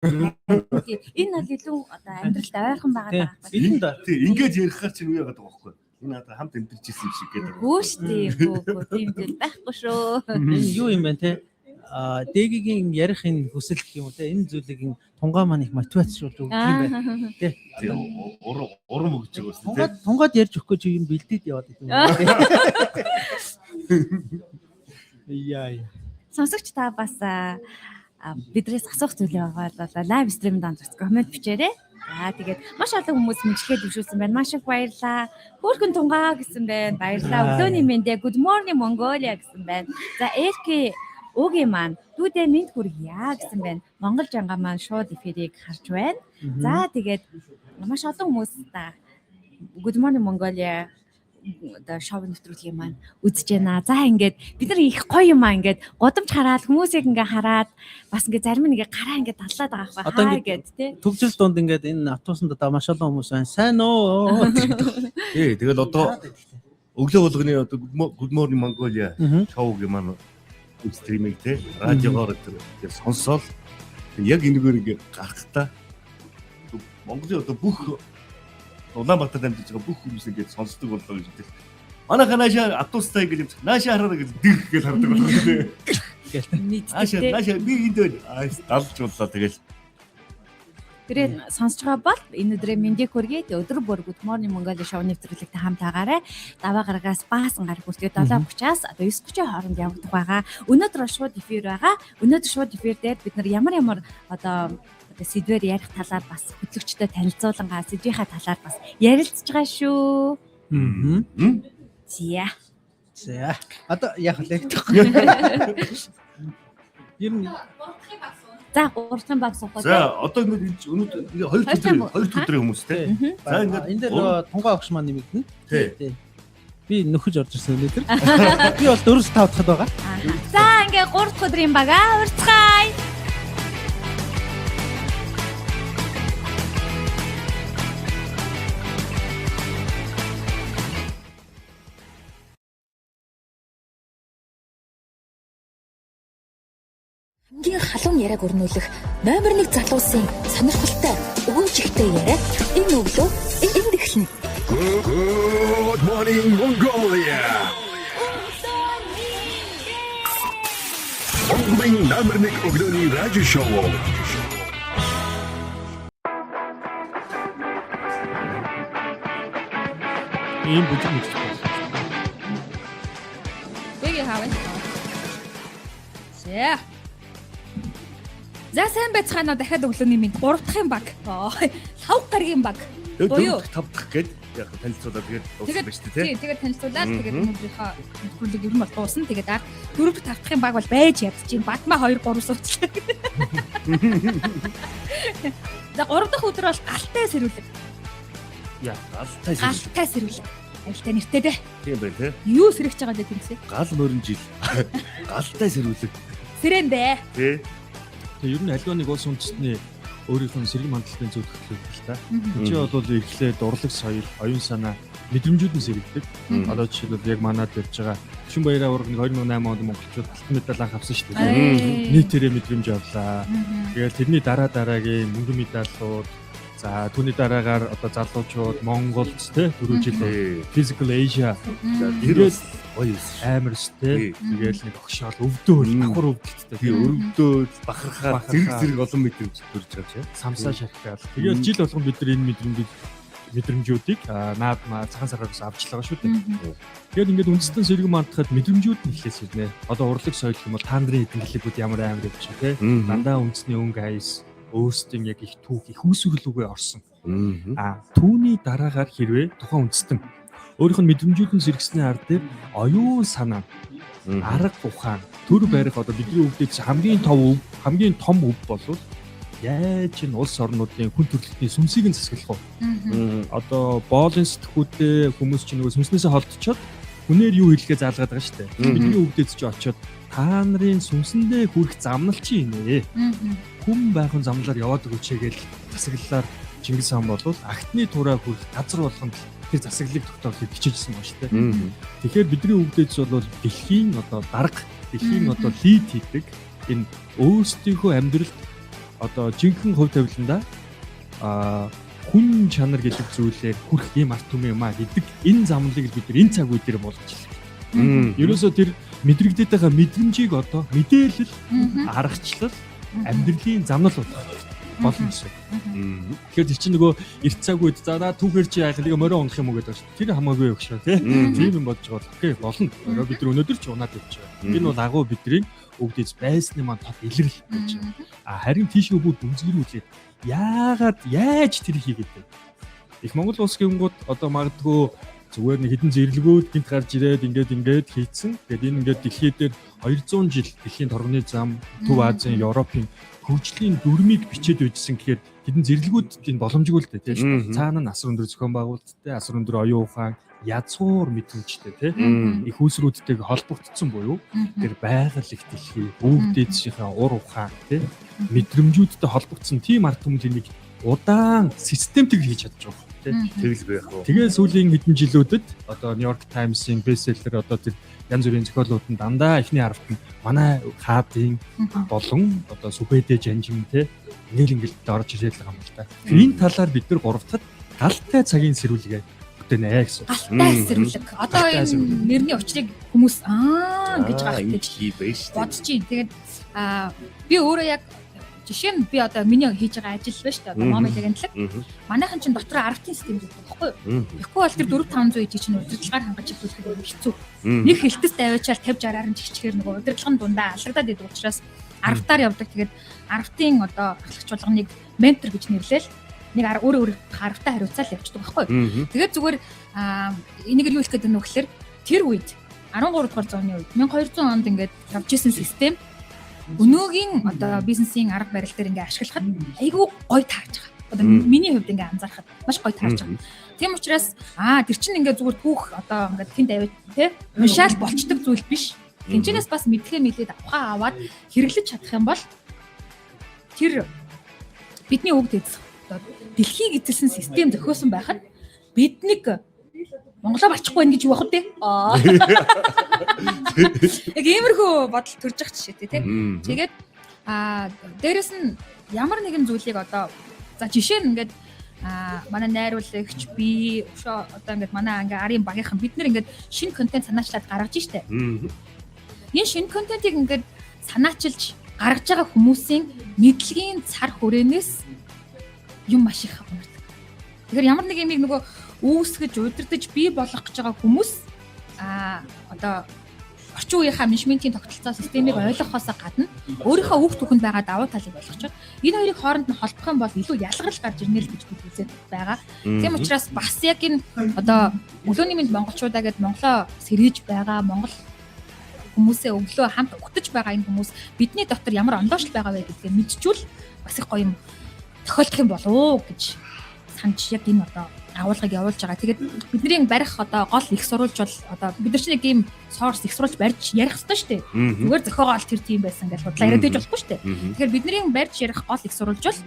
энэ бол илүү одоо амьдралд ойрхон байгаа даа.
Ингээд ярихаар чинь юу яагаад байгаа байхгүй. Энэ одоо хамт амьдарч ирсэн юм шиг гэдэг.
Хөө шүү. Тийм зүйл байхгүй шүү.
Энэ юу юм бэ те? Дэгийн ярих энэ хүсэл гэх юм уу те? Энэ зүйлийг тунгаа маань их мотивацшуулж өгдөг юм байна. Тэ.
Урам өгч байгаа шүү.
Тунгаад ярьж өгөхгүй чи юм бэлдээд яваад гэдэг юм. Яа.
Сонсогч та бас бидрээс асуух зүйл байгаа бол лайв стримд онцгой комент бичээрэй. За тэгээд маш олон хүмүүс мэдлэгээ дэвшүүлсэн байна. Маш их баярлалаа. Хөөрхөн тунгаа гэсэн байна. Баярлалаа. Өглөөний мэндэ Good morning Mongolia гэсэн байна. За Эрки Өгийн маань дүүдээ мэд хүргье гэсэн байна. Монгол жанга маань шууд эфирийг харж байна. За тэгээд маш олон хүмүүс Good morning Mongolia одоо шоу нэвтрүүлгийн маань үзэж байна. За ингээд бид нар их гоё юм аа ингээд годомж хараад хүмүүсийг ингээ хараад бас ингээ зарим нь ингээ гараа ингээ даллаад байгаа байхгүй хаа гэд тий.
Төгжил дунд ингээд энэ автобусанд одоо маш олон хүмүүс байна. Сайн уу?
Тий, тэгэл одоо өглөө болгоны одоо Good morning Mongolia шоуг маань стриминг тий радиогоор тэр сонсоол яг энэгээр ингээ гарахтаа Монголын одоо бүх Улаанбаатарт амьдарч байгаа бүх хүмүүс ингэж сонсдог боллоо гэж хэлдэг. Манайха наашаа автобустай гэж наашаа хараараа гэж дэрх гэж хардаг боллоо гэдэг. Наашаа би энд далж боллоо тэгэл.
Тэгээд сонсож байгаа бол энэ өдрийн мэндийг хүргэе. Өдөр бүр Good morning Mongolia шоу нэвтрүүлэгт хамтаагаарай. Даваа гарагаас баасан гар хүртэл 7:30-аас одоо 9:30 хооронд явагдах байгаа. Өнөөдөр шууд эфир байгаа. Өнөөдөр шууд эфир дээр бид нар ямар одоо сэдвээр ярих талаар бас хөтлөгчтэй танилцуулангаа сэдвийнхаа талаар бас ярилцж байгаа шүү.
За. Одоо яг л ер нь
за 3 баг суух.
За одоо өнөөдөр 2 өдрийн хүмүүс те. За ингээд
энэ дээр тунгаа огш маань нэмэгдэнэ.
Тий.
Би нөхөж орж ирсэн өнөөдөр. Би бол 4-5 дахад байгаа.
За ингээд 3 дахь өдрийн бага урьцгаая.
Хамгийн халуун яриаг өрнүүлэх номер 1 залуусын сонирхолтой өгөөж ихтэй яриа энэ өглөө энд эхэлнэ.
Good morning Mongolia. Монголын номер 1 өглөөний радио шоу.
Ийм бүжиг
Нэг хаваа. За. За сайн байцгаана уу дахиад өглөөний мэд 3 дахь баг. 5 гарагийн баг. Буюу
5 дахь гээд яг танилцуулаад тэгээд дууссан байж тээ.
Тийм тэгээд танилцуулаад тэгээд өнөөдрийнхөө нэвтрүүлэг ер нь бол дуусна. Тэгээд 4 дахь 5 дахьын баг бол байж ядчих. Батма 2 3 суучлаа. За 3 дахь өдөр бол галтай сэрүүлэг.
Яа, галтай
сэрүүлэг. Айлтай нэртэй дээ.
Тийм байх тий.
Юу сэрэж байгаа дээ гэмсэ?
Гал мөрөн жил. Галтай сэрүүлэг.
Сэрэн дээ.
Тий.
Тэгээ ер нь аливаа нэг улс үндэстний өөрийнх нь сэрэг мандалтын зөв төлөвлөлт л та. Энд бол эхлээд урлаг соёл, оюун санаа, мэдрэмжүүд нь сэрэгдэг. Одоо жишээлбэл яг манад явж байгаа Шин Баяраа урганы 2008 онд монголчууд алтан медаль авсан шүү дээ. Нийтээрээ мэдрэмж авлаа. Тэгээд тэрний дараагийн мөнгөн медалууд за түүний дараагаар одоо залуучууд Монголд те 4 жил Physical Asia тэгээд гоё амар те тэгээд нэг огшоол өвдөөл давхар өвдөлттэй
тэгээд өргөдөөл бахархаа зэрэг олон мэдрэмж төрж байгаа чинь
самсаа шархаал тэгээд жил болгон бид нар энэ мэдрэмжүүдийг наадмаа цагаан сараас авч л байгаа шүү дээ. Тэгээд ингээд үндэстэн сэрэг мандахад мэдрэмжүүд нь ихлээс ирнэ. Одоо урлаг соёл юм бол та нарын хэдэн гэлэгүүд ямар амар явж байгаа те дандаа үндэсний өнгө айс өөрсдийн яг их түүх их үүсвэрлүүгээ орсон. Түүний дараагаар хэрвээ тухайн үндэстэн өөрийнх нь мэдрэмжүүд нь сэргсэний ард дээр оюун санаа, арга ухаан, төр барих одоо бидний өвдөж хамгийн том өв болвол яаж энэ улс орнуудын хүн төрөлхтний сүнсийг нь засаглах вэ? Одоо боолын сэтгхүүдээ хүмүүс чинь нөгөө сүнснээсээ холдчиход хүнээр юу хэлэхээ заалгаад байгаа шүү дээ. Бидний өвдөж чи очиод та нарын сүнсэндээ хүрэх замнал чи инээ. Хүн байхын замналаар яваад өгөөч гээл засаглалаар Чингис хаан болвол агтны тураа хүрэх газар болгонд тэр засаглалыг тогтоохыг хичээжсэн байна шүү дээ. Тэгэхээр бидний өвдөж бол дэлхийн одоо дарга, дэлхийн одоо лид хийдэг энэ өөрсдийнхөө амьдралд одоо жинхэнэ хувь тавиланда хүн чанар гэдэг зүйлээр хүрэх юм арт түмэн юм а гэдэг энэ замналыг бид нар энэ цаг үе дээр болгож байна. Ерөөсөө тэр мэдрэгдээд байгаа мэдрэмжийг одоо мэдээлэл, аргачлал, амьдралын замнал болно гэсэн. Тэгэхээр тэр чинь нөгөө эрт цаг үед за түүхээр чи яах нэг морин унах юм уу гэдэг чинь тэр хамаагүй өгшөө тий. Тийм юм болж байгаа. Окей болно. Орой бид нар өнөөдөр ч унаад явж байгаа. Энэ бол агуу бидний өвдөж байсны маань тод илрэл гэж. Харин тийшээ бүгд үнзгэрүүлээд яаж тэр хийгээд вэ? Их Монгол улс гингүүд одоо магадгүй зүгээр нэг хідэн зэрлэгүүд гинт гарч ирээд ингээд хийцэн. Тэгээд энэ ингээд дэлхий дээр 200 жил дэлхийн торгоны зам, Төв Азийн, Европын хөгжлийн дүрмийг бичээд үйжсэн гэхээр хідэн зэрлэгүүд энэ боломжгүй л дээ тийм. Цаана нь асар өндөр зохион байгуулалттай, асар өндөр оюун ухаан, язгуур мэдрэмжтэй тийм. Их үүсрүүдтэйг холбогдсон буюу тэр байгаль их дэлхий, өвдөжийнхээ ур ухаан тийм. Мэдрэмжүүдтэй холбогдсон тийм ард түмнийг удаан системтэй хийж чадж байгаа.
Тэгэл байх уу.
Тэгээ сүүлийн хэдэн жилүүдэд одоо New York Times-ийн бестселлер одоо тэр янз бүрийн зохиолууд нь дандаа эхний харавт нь манай хаадын болон одоо Сүбэдэ жанжин те ингээд орж ирээд байгаа юм л да. Энэ талаар бид нар гуравтад галтай цагийн сэрүүлгээ бүтэнэ гэсэн.
Галтай сэрүүлэг. Одоо энэ нэрний учрыг хүмүүс гэж гахтаж бодож чинь. Тэгээд би өөрөө яг жишээ нь би одоо миний хийж байгаа ажил байна шүү дээ. Одоо момын агентлаг. Манайхан чинь дотор аргатын систем гэдэг байхгүй юу? Тэгэхгүй бол тэр 4-500 ижиг чинь удирдлагаар хангаж хэлүүлэхэд хэцүү. Нэг хэлтэс давиачаар 50-60-аар нь жигчгээр нөгөө удирдлагын дундаа алгадаад идэг учраас аргатаар явдаг. Тэгээд аргатын одоо ахлагч болгоныг ментор гэж нэрлээл нэг өөр аргатай хариуцаал явчихдаг байхгүй юу? Тэгээд зүгээр энийг юу хэлэх гээд байна вэ гэхээр тэр үед 13 дугаар зууны үед 1200 онд ингээд явж исэн систем өнөөгийн одоо бизнесийн арга барил дээр ингээ ашиглахад айгүй гоё таарч байгаа. Одоо миний хувьд ингээ анзаархад маш гоё таарч байгаа. Тийм учраас тэр чинь ингээ зүгээр түүх одоо ингээ тэнд аваад те уншаал болчдөг зүйл биш. Тэнчнээс бас мэдхээ мэдээд аваад хэрэглэж чадах юм бол тэр бидний өвд эзэх одоо дэлхийг эзэлсэн систем зохиосон байхад биднийг Монголоо балчихгүй байх гэж юу бах вэ? Яг иймэрхүү бодол төрж байгаа жишээ тийм. Тэгээд дээрэс нь ямар нэгэн зүйлийг одоо за жишээ нь ингээд манай найруулагч би одоо ингээд манай ингээ арын багийнхан бид нэр ингээд шинэ контент санаачлаад гаргаж штэ. Энэ шинэ контентийг ингээд санаачилж гаргаж байгаа хүмүүсийн мэдлэгийн цар хүрээнээс юм маш их хамаардаг. Тэгэхээр ямар нэг юмыг нөгөө үүсгэж удирдах бий болгох гэж байгаа хүмүүс одоо орчин үеийнхаа менежментийн тогтолцоо системийг ойлгохоос гадна өөрийнхөө үг түүхэнд байгаа давуу талыг ойлгож байгаа. Энэ хоёрыг хооронд нь холбох юм бол илүү ялгарл гарч ирнэ л гэж би үзээд байгаа. Тийм учраас бас яг энэ одоо өглөөний мэнд монголчуудаа гэдээ Монголоо сэрэж байгаа Монгол хүмүүсээ өглөө хамт угтаж байгаа энэ хүмүүс бидний дотор ямар ондоош байгаа вэ гэдгийг мэдчихвэл бас их гоё юм тохиолдох юм болов уу гэж санаж яг энэ одоо агуулгыг явуулж байгаа. Тэгээд бидний барих одоо гол их сурвалж бол одоо бид нар чинь нэг ийм source их сурвалж барьж ярих хэрэгтэй шүү дээ. Зүгээр зохиогоо аль тэр тийм байсан гэж бодлоо яриад байж болохгүй шүү дээ. Тэгэхээр бидний барьж ярих гол их сурвалж бол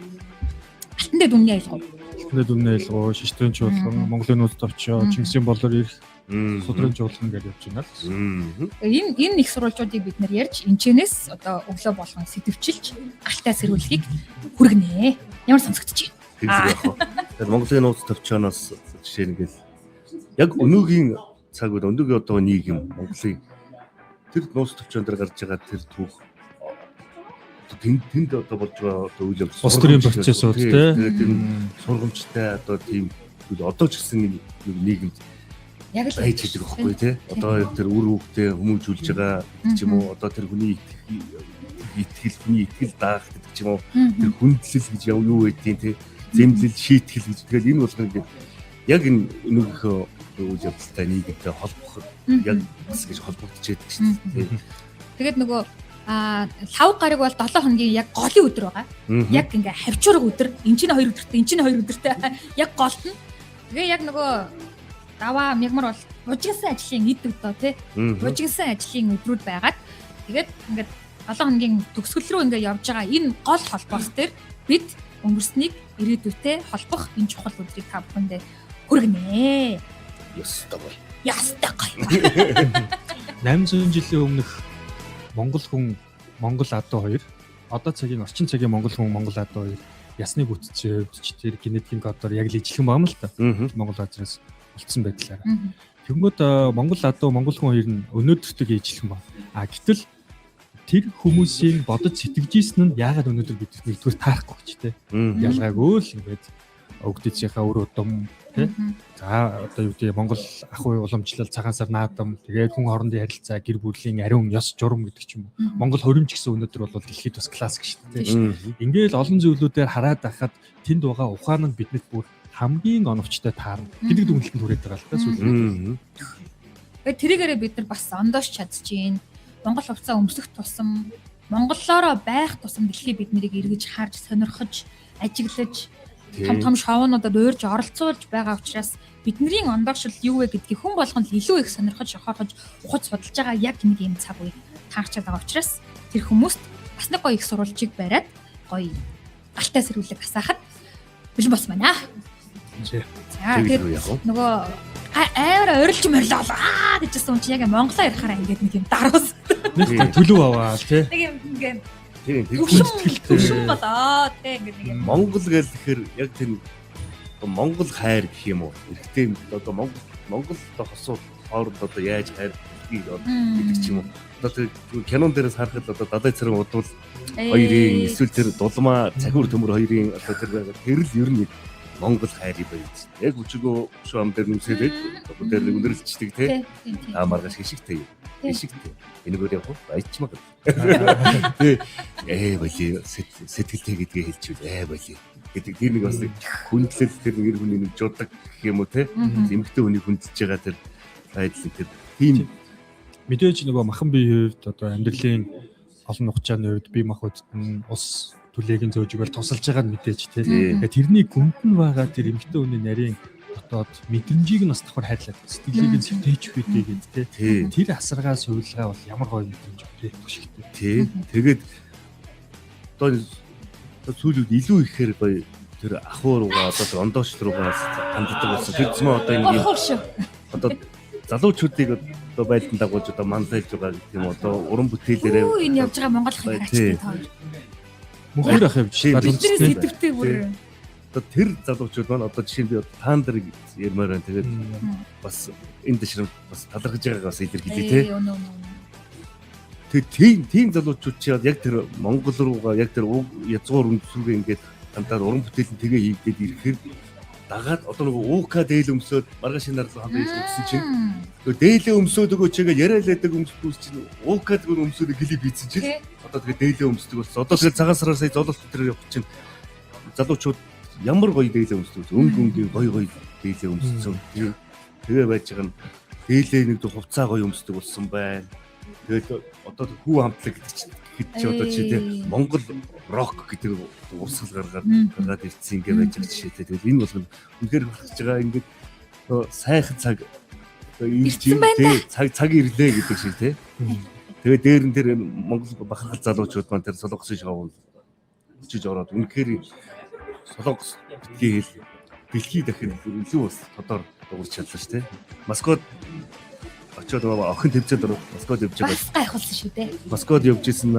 алтан дээр үнний аялал.
Алтан дээр үнний аялал, шиштрийн чуулган, Монголын нууц товчоо, Чингисийн болор ирэх судрын чуулган гэж явж байна л.
Энэ их сурвалжуудыг бид нар ярьж энэчнээс одоо өглөө болгон сэтвчилж галтай сэрүүлгийг хүргэнэ. Ямар сонсогдож байна?
Тэгэхээр Монголын нууц товчооноос жишээ нэгэл яг өнөөгийн цаг үед өнөөгийн одоо нийгэм Монголын тэр нууц товчоон дээр гарч байгаа тэр түүх тэнд одоо болж байгаа одоо үйл явдал
улс төрийн процессууд тийм
сургамжтай одоо тийм одоо ч гэсэн нийгэмд
яг л
байж байгаа байхгүй тий. Одоо тэр үр хөвгтэй хүмүүжүүлж байгаа гэдэг ч юм уу одоо тэр хүний итгэл даах гэдэг ч юм уу тэр хүндлэл гэж юу байдیں۔ Тий. Зэмлэл шийтгэл гэж тэгэхээр энэ болгоо ингээд яг энэ өнөөхөө үйл явдалтай нийгэмтэй холбох яг бас гэж холбогдож байдаг шүү дээ.
Тэгээд нөгөө 5 гараг бол 7 хоногийн яг голын өдөр байгаа. Яг ингээ хавчуурга өдөр, энэ чинь 2 өдөртэй, энэ чинь 2 өдөртэй яг голт нь. Тэгээ яг нөгөө даваа мягмар бол бужигсан ажлын эд өдөө тий. Бужигсан ажлын өдрүүд байгаад тэгээд ингээд 7 хоногийн төгсгөл рүү ингээ явж байгаа энэ гол холбоос дээр бид өнгөрснийг ирээдүйтэй холбох энэ чухал өдрийг та бүхэндээ хүргэнэ.
Ястаа гоё.
Ястаа гоё.
800 жилийн өмнөх Монгол хүн, Монгол адуу хоёр, одоо цагийн орчин цагийн Монгол хүн, Монгол адуу хоёр ясны бүтцээ өвдөж тэр генетикийн кодоор яг л ижилхэн байна л та. Монгол газраас олдсон байдлаараа. Тэгэнгүүт Монгол адуу, Монгол хүн хоёр нь өнөөдөртөө ижилхэн байна. Гэтэл тэр хүмүүсийн бодож сэтгэжсэн нь яагаад өнөөдөр бид нэгдүгээр таарахгүй гэж те ялгаагүй л ингээд өгдөцийнхаа өр удам те за одоо юу гэдэг Монгол ах уй уламжлал цагаан сар наадам тэгээд хүн хоорондын харилцаа гэр бүлийн ариун ёс журам гэдэг ч юм уу Монгол хоримж гэсэн өнөөдөр бол дэлхийд бас классик шүү дээ. Ингээл олон зүйлүүдээр хараад байхад тэнд байгаа ухаан нь биднэрт бүр хамгийн оновчтой таарна гэдэг дүгнэлтэнд хүрээд байгаа л та сүүл.
Тэгээд тэрийгээрээ бид нар бас ондоош чадчихээн. Монгол хувцас өмсөх тусам монголоороо байх тусам дэлхий бид нарыг эргэж харж сонирхож ажиглаж том шоунуудад уурж оролцуулж байгаа учраас бидний ондоогшил юу вэ гэдгийг хүн болгонд илүү их сонирхож ухаарж ухаж судалж байгаа яг нэг юм цаг үе таарч байгаа учраас тэр хүмүүст бас нэг гоё их сурвалжийг бариад гоё галтай сэрүүлэг асаахад бэлэн бос байна. За тэгээд нөгөө амар орилж морилоо гэжсэн юм чи яг монголоо ярихаараа ингээд нэг юм даруус.
Нэг төлөв аваа тий.
Нэг юм ингээд
тийм
төвшин болоо тий ингээд нэг юм.
Монгол гэхээр яг тэр Монгол хайр гэх юм уу? Эрэгтэй одоо Монгол хосууд хооронд одоо яаж хайр гэдэг ч юм уу. Одоо тэр кинон дээрээс харахад одоо далай царин удвал хоёрын эсвэл тэр дулмаа цахиур төмөр хоёрын одоо тэр л ер нь Монгол хайрыг байж. Яг өчигөө шүү ам дээр нүсээд одоо дээр өндөрлөлчдөг тий. Маргаш хишигтэй. Хишигтэй. Энэгээр яг баячмаг. Тий. Боли сэтгэлтэй гэдгийг хэлчихвэл боли гэдэг тэр нэг бас хүндлэл тэр нэр хүний нэг жудаг гэх юм уу тий. Эмэгтэй хүний хүндэж байгаа тэр байдлын тэр тийм
мэдээж нөгөө махан биеийн хувьд одоо амьдралын олон нухчааны хувьд бие махбодд нь ус түлэгийн зөөжгөл тусалж байгаа нь мэдээж тий. Тэгээ тэрний гүнд нь байгаа тэр эмэгтэй хүний нарийн дотоод мэдрэмжийг нь бас давхар хайрлаад сэтгэлийг нь сэвтэж хүйтээ гэдэг тий. Тэр асаргаа сувилгаа бол ямар гоё мэдрэмж вэ түшигтэй.
Тий. Тэгээд одоо сүүлүүд илүү ихээр гоё тэр ахуу руугаа одоо тэр ондооч руугаа ханддаг болсон. Тэр зэм одоо энэ одоо залуучуудыг одоо байлдан дагуулж одоо манлайлж байгаа гэх юм одоо уран бүтээлээрээ
энэ явж байгаа Монгол ахыг хараач таа.
Мөхөр ах явж
бидний сэдвтэй бүр
одоо тэр залуучууд маань одоо жишээ нь би таан дээр ярмаар байна. Тэгээд бас энэ дэшрэн бас талархаж байгааг бас илэрхийлээ тий. Тэгээд тийм залуучууд чи яг тэр Монгол руугаа яг тэр язгуур үндсүүгээ ингээд дандаа уран бүтээлэн тэгээ хийгдээд ирэхээр дагаад одоо нөгөө уука дээл өмсөд маргааш нар хамт ирсэн чинь нөгөө дээлээ өмсөд өгөө чигээ яриалаадаг өмсдгүүс чинь уука дэг өмсөд клип хийсэн чинь одоо тэгээ дээлээ өмсдөг болсон. Одоо тэгээ цагаан сараар сая зололт дээр явах чинь залуучууд ямар гоё дээлээ өмсдөг. Өнгийн гоё дээлээ өмссөн. Тэгээ байж байгаа нь дээлээ нэг хувцаа гоё өмсдөг болсон байна. Тэгээд одоо хүү хамтлаг хэд ч одоо чи тийм Монгол рок гэдэг урсгал гаргаад ирсэн ингээ байж байгаа жишээтэй. Тэгээд энэ бол үнэхээр хүрч байгаа ингээд сайхан цаг цаг ирлээ гэдэг шиг тийм. Тэгээд дээр нь тэр Монгол бахархал залуучууд маань тэр солонгосын шоу очиж ороод үнэхээр солонгос битгий хэл дэлхий дахин илүү бас тодор дуурч чадлаа шүү дээ. Москвад очоод охин төвчөд Москвад явж байгаа.
Бас гайхуулсан шүү дээ.
Москвад явж исэн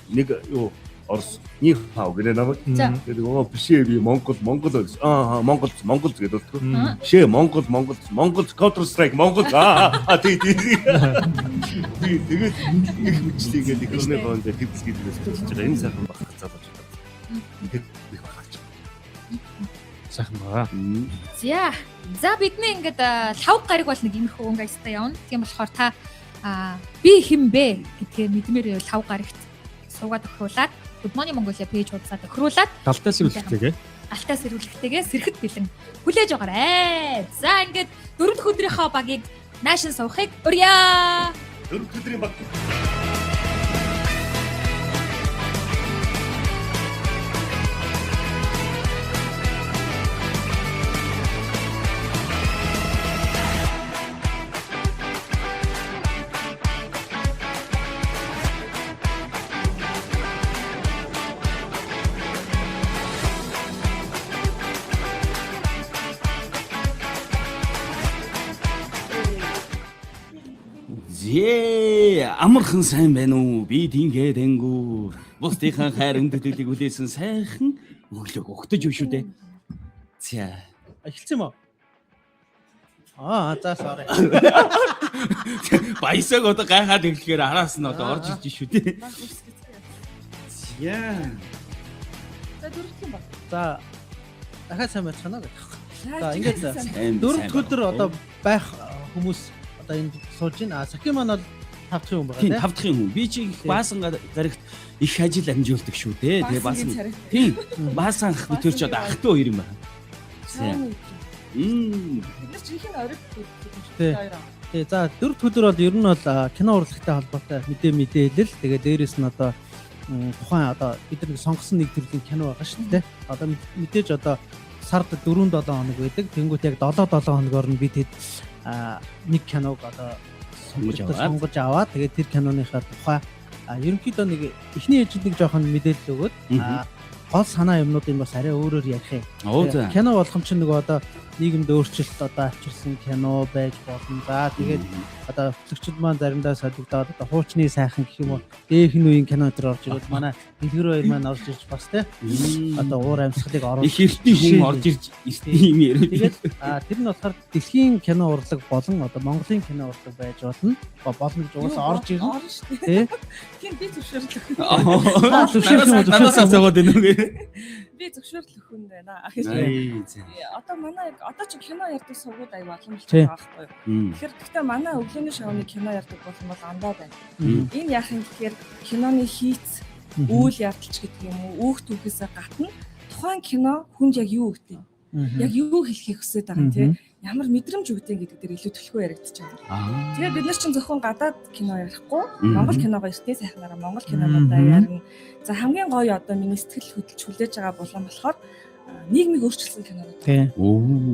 нэг юу Орос нэг хав гэнэ намайг. Тэгээд оо бишээ би Монгол Монгол гэдэг болтгоо. Бишээ Монгол Counter Strike Монгол тий. Би тэгээд их хүчлийгээ нэгний гоон дээр төвс гэдгээс хэлж байгаа. Энэ сайхан бахарх залууч байна. Тэг их бахарч.
Сайхан баа.
За бидний ингээд 5 гариг бол нэг иймэрхүү өнгөйстэй явна. Тийм болохоор та би хинбэ гэдгээ мэдмээр 5 гаригт суугаад тохируулаад Good Morning Mongolia пэйж хуудасаа тохируулаад
галтаа сэрүүлэгтэйгээ сэрхэд бэлэн хүлээж байгаарэ. За ингээд 4 дахь өдрийнхөө багийг наашин суухыг урья.
4 дахь өдрийн баг.
Амархан сайн байна уу? Би тийгээ дэнгүү. Бусдынхаа хайранд төлөөлийг үлээсэн сайхан өглөөг өгтөж юу шүү дээ. За.
Эхэлсэн юм уу? За sorry.
Баясаг одоо гайхаад ирэхээр араас нь одоо орж ирж шүү дээ. Яа.
За дөрөвт юм ба.
За дахиад сайн байцгаана гэх. За ингээд 4 дахь өдөр одоо байх хүмүүс одоо энэ сууж байна. Сахи маань бол 5 дахь хүн байгаа тийм
5 дахь хүн. Би чи их баасан гарагт их ажил амжуулдаг шүү дээ. Тэгээ баасан. Тийм. Баасан ах битэр ч одоо ахтай хоёр юм байна.
Бид ч их нь орой
Тэгээ. За 4 дахь өдөр бол ер нь бол кино урлагтай холбоотой мэдээлэл. Тэгээ дээрэс нь одоо тухайн одоо бид нэг сонгосон нэг төрлийн кино байгаа шүү дээ. Одоо мэдээж одоо сард 4-7 хоног байдаг. Тэнгүүт яг 7 хоногор нь бид нэг киног одоо сонгож аваад тэгээд тэр киноныхаа тухай ерөнхийдөө нэг эхний ээжид нэг жоохон мэдээлэл өгөөд гол санаа юмнуудыг бас арай өөрөөр ярих юм. Кино болгоом чинь нөгөө одоо нийгэмд өөрчлөлт одоо авчирсан кино байж болно. За тэгээд одоо хөтлөгчд маань заримдаа солигдоод одоо хуучны сайхан гэх юм уу дээхэн үеийн кино төр орж ирээд манай дэлгэр хоёр маань орж ирж бас те одоо уур амьсгалыг оруулах
их эртний хүн орж ирж юм яриад.
Тэгээд тэр нь болохоор дэлхийн кино урлаг болон одоо Монголын кино урлаг байж болно. Болно гэж угаасаа орж ирнэ. Тэ.
Тийм би зөвшөөрлөх.
Надаас асуугаад байна уу гэ.
Би зөвшөөрлөх хүн байна. Одоо манай одоо ч кино ярьдаг сургууль аяа боломжтой байгаа байхгүй юу. Тэгэхээр гэхдээ манай өглөөний шоуны кино ярьдаг болон бол андаа байна. Энэ яах юм гэхээр киноны хийц, үйл явдалч гэдэг юм уу, өөх түүхээсээ гадна тухайн кино хүнд яг юу өгдөг юм. Яг юу хэлхийг хүсэж байгаа тийм ямар мэдрэмж өгдөг гэдэг дээр илүү төлхөө яригдчих байгаа. Тэгээд бид нар чинь зөвхөн гадаад кино ярихгүй, Монгол киногоо эртний сайхнаараа Монгол кинонуудаа ярина. За хамгийн гоё одоо миний сэтгэл хөдлөж хүлээж байгаа булан болохоор нийгмийг өөрчилсөн кинонууд.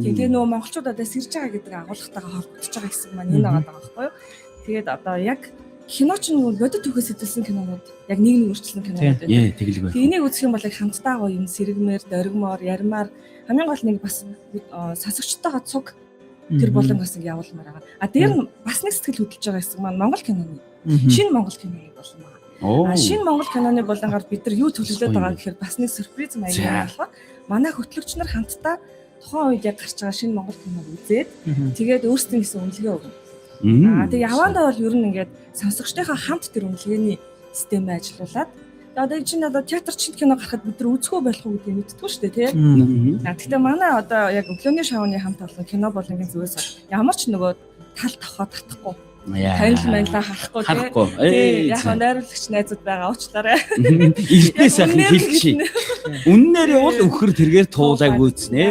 Тэгээд нөгөө монголчууд одоо сэрж байгаа гэдэг агуулгатайгаа холбогдож байгаа хэсэг маань энэ байгаа байхгүй юу. Тэгээд одоо яг кино ч нэг бодит түүхээс сэтэлсэн кинонууд яг нийгмийг өөрчилсөн кинонууд байна. Тэгээд энийг үзэх юм бол яг хамтдаа гоё юм сэргмээр, дөргмоор, ярмаар хамгийн гол нэг бас сонсогчтойгоо цуг тэр болонгоос нэг явуулмаар байгаа. Дээр нь бас нэг сэтгэл хөдлөж байгаа хэсэг маань Монгол киноны. Шинэ Монгол киноны болон байгаа. Шинэ Монгол киноны болонгаар бид нар юу төлөвлөж байгаа гэхээр бас нэг сюрприз маягаар болохоор манай хөтлөгч нар хамтдаа тухайн үед яг гарч байгаа шинэ Монгол киног үзээд тэгээд өөрсдийн гэсэн үнэлгээ өгнө. Тэгээд явандаа бол ер нь ингээд сонсогчтойхоо хамт тэр үнэлгээний системээ ажилуулад Одоо энэ чинь одоо театрчин кино гарахад бид нар үзэхгүй байх уу гэдгийг мэдтгүү шүү дээ тий. Гэхдээ манай одоо яг өглөөний шоуны хамт олон кино болонгийн зүгээс ямар ч нөгөө тал тохоо татахгүй. Танил манлаа харахгүй тий. Яг найруулагч найзууд байгаа уучлаарай.
Илтээ сайхан хэлчихье. Үннээрээ бол өхөр тэргээр туулайг үүснэ.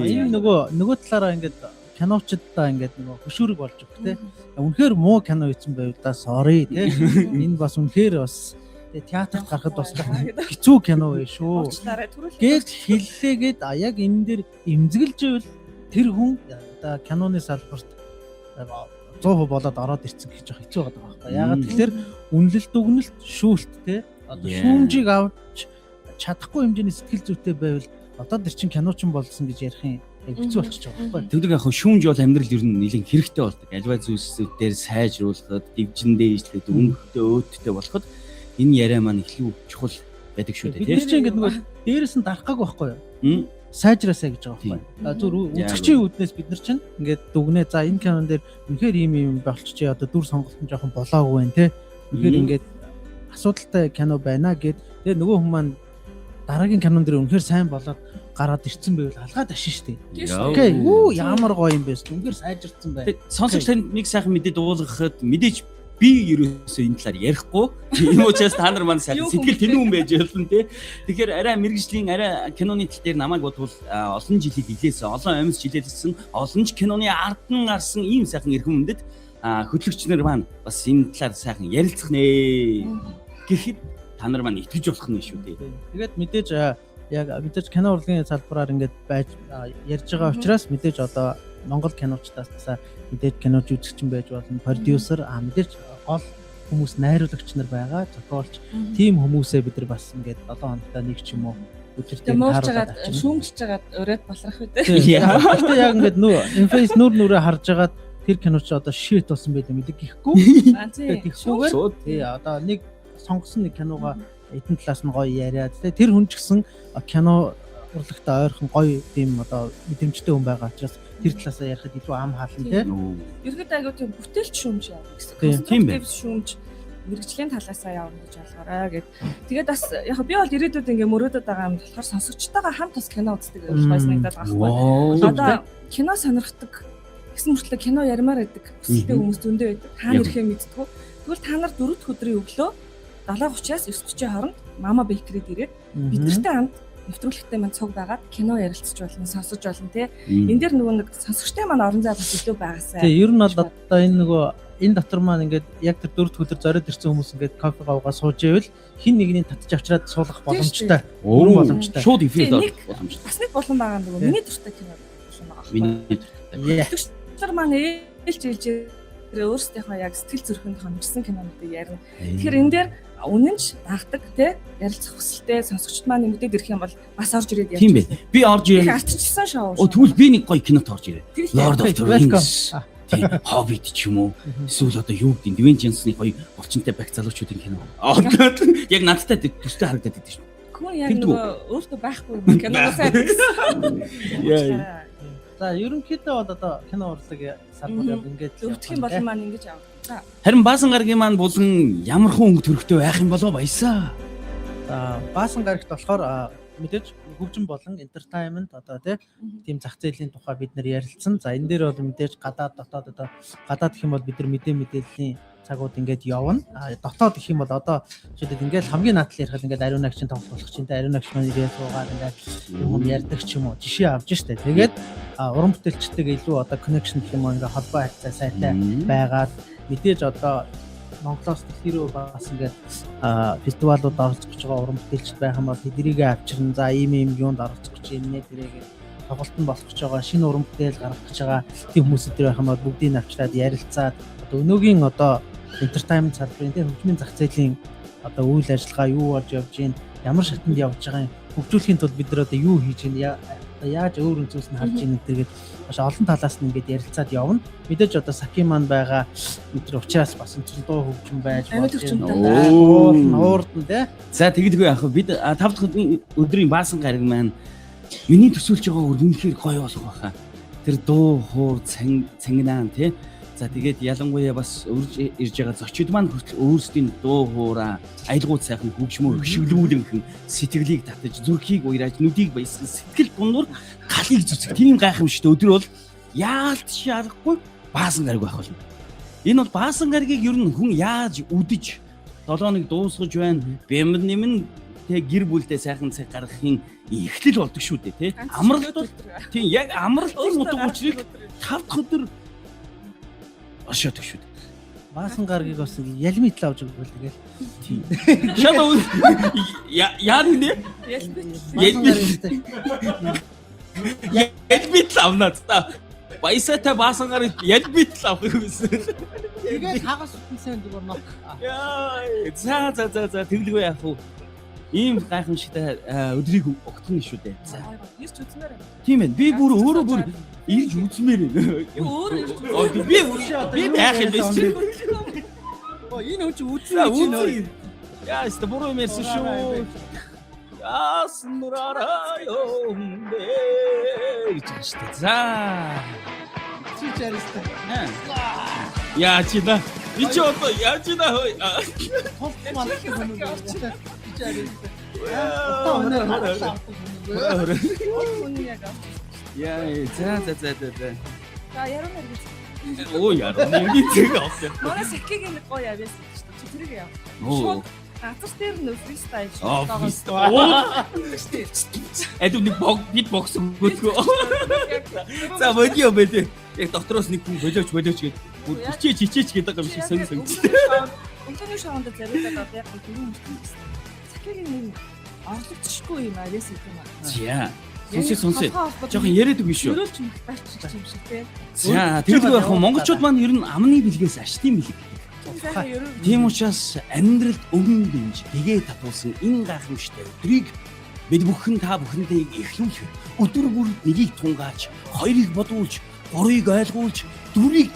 Энэ нөгөө талаараа ингээд киночдаа ингээд нөгөө хөшүүрэг болж өгөх тий. Үнэхээр муу кино хийсэн байвал да sorry тий. Энэ бас үнэхээр бас театрт гарахад бас хэцүү кино вэ шүү. Гээд хэллээгээд яг энэ дээр эмзэглэж ивэл тэр хүн одоо киноны салбарт 100% болоод ороод ирсэн гэж яг хэцүү байгаа байхгүй. Ягаад тэгэхээр үнэлэлт дүгнэлт шүүлт те одоо шүүмжийг авч чадахгүй хэмжээний сэтгэл зүйтэй байвал одоо тэр чин киночин болсон гэж ярих юм хэцүү болчих жоох байхгүй.
Тэгдэг яг шүүмж бол амьдрал ер нь нэлээд хэрэгтэй болдог. Альва зүйлсүүдээр сайжруулахад, дивжиндээ ижлээд өнгөтэй өөдтэй болоход энэ яриа маань илүү чухал байдаг шүү дээ.
Тэр чинь ингээд нөгөө дээрээс нь дарахгаагүй байхгүй юу? Сайжраасаа гэж байгаа байхгүй. Зүр үзэгчийн үүднээс бид нар чинь ингээд дүгнээ за энэ кинон дээр үнэхээр ийм болчих чи одоо дүр сонголт нь жоохон болоогүй байх те. Үнэхээр ингээд асуудалтай кино байна гэд тэгээ нөгөө хүмүүс маань дараагийн кинон дээр үнэхээр сайн болоод гараад ирсэн байвал алгаад ашин штэ. Окей. Ямар гоё юм бэ? Үнэхээр сайжирсан байна.
Сонсогч танд нэг сайхан мэдээ дуулгахад мэдээж би ерөөсөө энэ талаар ярихгүй. Энэ учраас та нар маань сайхан сэтгэл тэнүүн байж болно те. Тэгэхээр арай мэрэгжлийн арай киноны тал дээр намайг бодвол олон жилийн хилээсэн, олон амьс жилээсэн, олон ч киноны ард нь гарсан ийм сайхан эрхэм үндэд хөтлөгчнөр маань бас энэ талаар сайхан ярилцах нэ. Гэхэд та нар маань итгэж болох нь шүү дээ.
Тэгээд мэдээж яг мэдээж кино урлагийн салбараар ингээд байж ярьж байгаа учраас мэдээж одоо Монгол киночдаас мэдээж киноч үзэгчин байж болно, продюсер мэдээж гол хүмүүс найруулагч нар байгаа, зохиолч тийм хүмүүсээ бид нар бас ингээд 7 хоногта нэг ч юм уу өдөртөө
харуулдаг. Шүүмжилж байгаад өрөөд балрах үү.
Гэхдээ яг ингээд инфейс нүрээ харж байгаад тэр киноч одоо шит болсон байдаг мэдэг гэхгүй. Тэгэхгүйгээр тий одоо нэг сонгосон нэг киногаа эдэн талаас нь гоё яриад тэр хүн ч гэсэн кино урлагтаа ойрхон гоё тийм одоо мэдрэмжтэй хүн байгаа учраас тэр талаас ярихад илүү ам хаална тийм.
Ерхэд аягүй тийм бүтээлч шүүмж явна гэсэн. Тийм байх. Шүүмж мэрэгжлийн талаасаа явна гэж болгоорой гэд. Тэгээд бас яг би бол ирээдүйд ингээ мөрөөдөд байгаа юм болохоор сонсогчтойгоо хамт бас кино үздэг болохоос нэгдээд байгаа байхгүй. Одоо кино сонирхдаг гэсэн мөртлөө кино ярмаар байдаг хүсэлтэй хүмүүс зөндөө байдаг. Хаана ирэхээ мэддэггүй. Тэгвэл та нар 4 дахь өдрийн өглөө 7:30-аас 9:30 хооронд Мама Бэкерид ирээд бидэртэй хамт нэвтрүүлэгтэй маань цуг байгаад кино ярилцж болно, сонсож болно тий. Энэ дээр нөгөө нэг сонсогчтой маань орон зай бас илүү байгаасай.
Тий, ер нь бол одоо энэ нөгөө энэ дотор маань ингээд яг тэр 4 дахь өдөр зориод ирсэн хүмүүс ингээд кофе гавгаа сууж ивэл хин нэгний татж авчираад суулгах боломжтой. Өрн боломжтой.
Шууд эфирд боломжтой.
Бас нэг болон байгаа нөгөө миний дуртай кино байгаа. Миний дуртай маань ээлж өөрсдийнхөө яг сэтгэл зүрхэнд хонжсон кинонуудыг ярина. Тэгэхээр энэ дээр үнэнч дагдаг те ярилцах хүсэлтэй сонсогчд маань нэмэгдээд ирэх юм бол бас орж ирээд
ярьж. Тийм бэ. Би орж ирээд
артчсан шоу.
Тэгвэл би нэг гоё кинот орж ирээд. Lord of the Rings. Hobbit ч юм уу. Эсвэл одоо юу гэдэг Dwayne Johnson-ы гоё орчинтай байх залуучуудын кино. Яг надтай төстэй харагдаад идэв шүү.
Хүн яг нөгөө өөртөө байхгүй киноос
яа.
За ерөнхийдөө бол одоо кино урлаг салбар ингээд
өвдөх юм бол маань ингэж авах.
Харин Баасан гарагийн маань булан ямар хүн өнгө төрхтэй байх юм болов баясаа.
За Баасан гарагт болохоор мэдээж хөгжим болон entertainment одоо тийм зах зээлийн тухай бид нэр ярилцсан. За энэ дээр бол мэдээж гадаад дотоод одоо гадаад гэх юм бол бид нар мэдээллийн цагууд ингээд явна. Дотоод гэх юм бол одоо жишээлбэл ингээд хамгийн наадл ярихад ингээд ариун агшин тоглох чинь ариун агш маань ирээд суугаад ингээд юм ярьдаг ч юм уу жишээ авч штэ. Тэгээд уран бүтээлчтэйгээ илүү одоо connection гэх юм уу ингээд холбоо харьцаа сайтай байгаад мэдээж одоо Монголоос дэлхийрөө бас ингээд фестивалууд оролцох гэж байгаа уран бүтээлчд байх юм бол тэднийг авчирна. За ийм юунд оролцох гэж байна тэрийг тоглолт нь болох гэж байгаа шинэ уран бүтээл гаргах гэж байгаа тийм хүмүүс өдр байх юм бол бүгдийг авчираад ярилцаад одоо өнөөгийн одоо entertainment салбарын тийм хөгжмийн зах зээлийн одоо үйл ажиллагаа юу болж явж байна, ямар шатнд явж байгаа юм хөгжүүлэхийн тулд бид нар одоо юу хийж байна, яаж өөр өнцгөөс нь харж байна гэдгийг маш олон талаас нь ингээд ярилцаад явна. Мэдээж одоо Саки маань байгаа өдр учраас бас дуу хөгжим байж уурд нь тий.
За тэгдэггүй яах вэ? Бид 5 дахь өдрийн Баасан гараг маань миний төсөөлж байгаа үнэхээр гоё болох байхаа. Тэр дуу хуур цангинаа тий. За тэгээд ялангуяа бас урж ирж байгаа зочид маань хүртэл өөрсдийн дуу хоороо аялгууд сайхан хөгжмөө хөшөглүүлэн сэтгэлийг татаж зүрхийг уйрааж нүдийг баясган сэтгэл гунвар галыг зүцэх тийм гайхамшигт өдөр бол яалтч аргагүй баасан гариг байх болно. Энэ бол баасан гаригийг ер нь хүн яаж үдэж 7 дуусгаж байна. Бэмд нэмэн тэг гэр бүлдээ сайхан цаг гаргахын эхлэл болдог шүү дээ тий. Амралт бол тийм яг амралтын утга учирыг 5 дахь өдөр оршоодог шүү дээ.
Баасан гаргийг бас ялмит л авч өгвөл тэгэл.
Тийм. Шалаа яа нэ? Ялмит л авнаа та. Баясаатай баасан гарыг ялмит л авах юмсэн.
Тэгээд хагас үтэнсэн зүгээр нөх.
Яа. За тэглэгүй яах вэ? Ийм гайхамшигтай өдрийг огтхон шүү дээ. За.
Ирж үзмээр байна.
Тийм ээ. Би бүр өөрөө бүр ирж үзмээр байна.
Өөрөө
би яах юм бэ?
Энэ хүн чи үзнэ.
Яа, өстө буруу юм ярьсан шүү. Яасан нураараа ёмдэ. За.
Чи чариста.
Яа чи да. Ичи одоо яаж ийна хөө.
Топ маань юм.
Яа, за.
За яруу нэргэж.
Оо яруу нэргэж авсан.
Манай сакигийн нэг гоё авьяас шүү дээ. Чи тэрийг яав.
Оо.
Газар дээр нь фристайл шүү.
Эдүний бокс өгөхгүй. За бодё бэлээ. Яг дотроос нэг хүн болооч гэдэг. Чичээч гэдэг юм шиг сонь.
Өнөөдөр шоунд зориулаад яг гүрэн мөртөө. Сакигийн нэг орлогчгүй юм авьяас гэдэг юм аа.
За. Сонсоо. Жохон яриад үгүй шүү.
Өрөөлч мөхтаач юм шиг тий.
За тэгэлгүй яг монголчууд маань ер нь амны бэлгээс ашдсан билэг. Тийм учраас амьдралд өвн дэмж гэгээ татуулсан энэ гайхамшигтай өдрийг бид бүхэн та бүхэндээ эхлүүлэх. Өдөр бүр нэгийг тунгааж, хоёрыг бодуулж, гурыг ойлгуулж, дөрвийг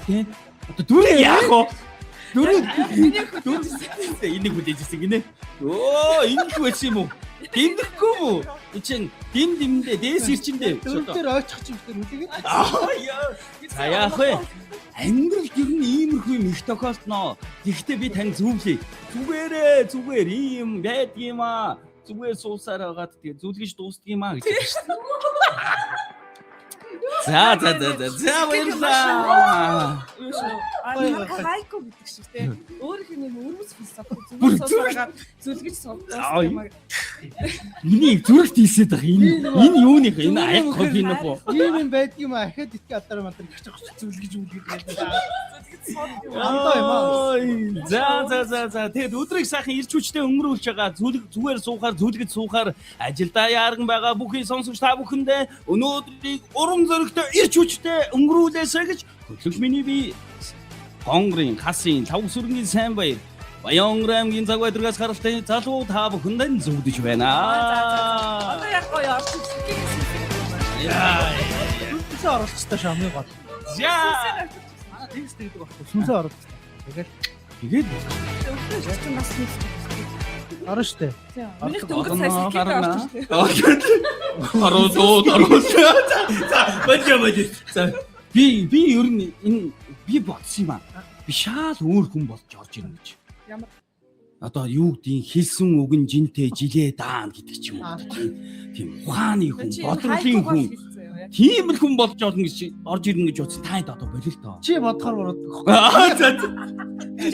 тий. Одоо дөрвийг яах вэ? Дөрвийг энийг хүлээжсэн гинэ. Оо, энэ хүлээсэн юм уу? Дэмдэхгүй юу? Эчин дэмдээ дээс ирчэндээ.
Дөрвдөр ойчих ч юм дээр үлээгээд.
За яах вэ? Амьдрал ер нь иймэрхүү юм их тохиолдно. Гэхдээ би тань зөвлөе. Зүгээр ийм байдгийм аа. Зүгээр суусаар байгаад тэгээ зүлгэж дуустдаг юм аа гэж байна шүү дээ. За баярлалаа.
Хайко гэдэг шиг тий. Өөрийнх нь өрмөц философи зүгээр суусараад зүлгэж суусдаг юм аа.
Энийг зүрхт хийсээд байгаа. Энэ юуных энэ аяг кофеин уу?
Ийм байдгийм аа. Ахад итгэ адар матар гिच зүлгэж үлгээд. Андаа юм аа.
За. Тэгэд өдрийг сайхан ирч хүчтэй өнгөрүүлж байгаа. Зүгээр зүлгэж суухаар ажилдаа яарган байгаа бүхий сонсогч та бүхэндээ өнөөдрийг урам зоригтой ирч хүчтэй өнгөрүүлээсэй гэж хөтлөх миний би Хонгорын хасын тав сүргийн сайн баяр Баянгор аймгийн цаг байдрагаас гаралтай залуу та бүхэндээ зүгдэж байна.
Одоо яг гоё орчих.
Яа.
Сүнсээ оролцтой шамны гол.
За.
Текст гэдэг баггүй. Сүнсээ оролцтой.
Тэгээд
өглөө нас нэг
орно штэ.
Миний дөнгөж цайс ихэд орчих.
Ороо. За. Би ер нь энэ би бодсон юм аа. Би шал өөр хүн болж орж ирнэ гэж.
Ямар
одоо юу гэдгийг хэлсэн үг нь жинтэй жилээ даана гэдэг ч юм уу. Тийм ухааны хүн, бодлогын хүн. Тийм л хүн болж орно гэж орж ирнэ гэж бодсон. Таад одоо болил тоо.
Чи бодохоор бодох.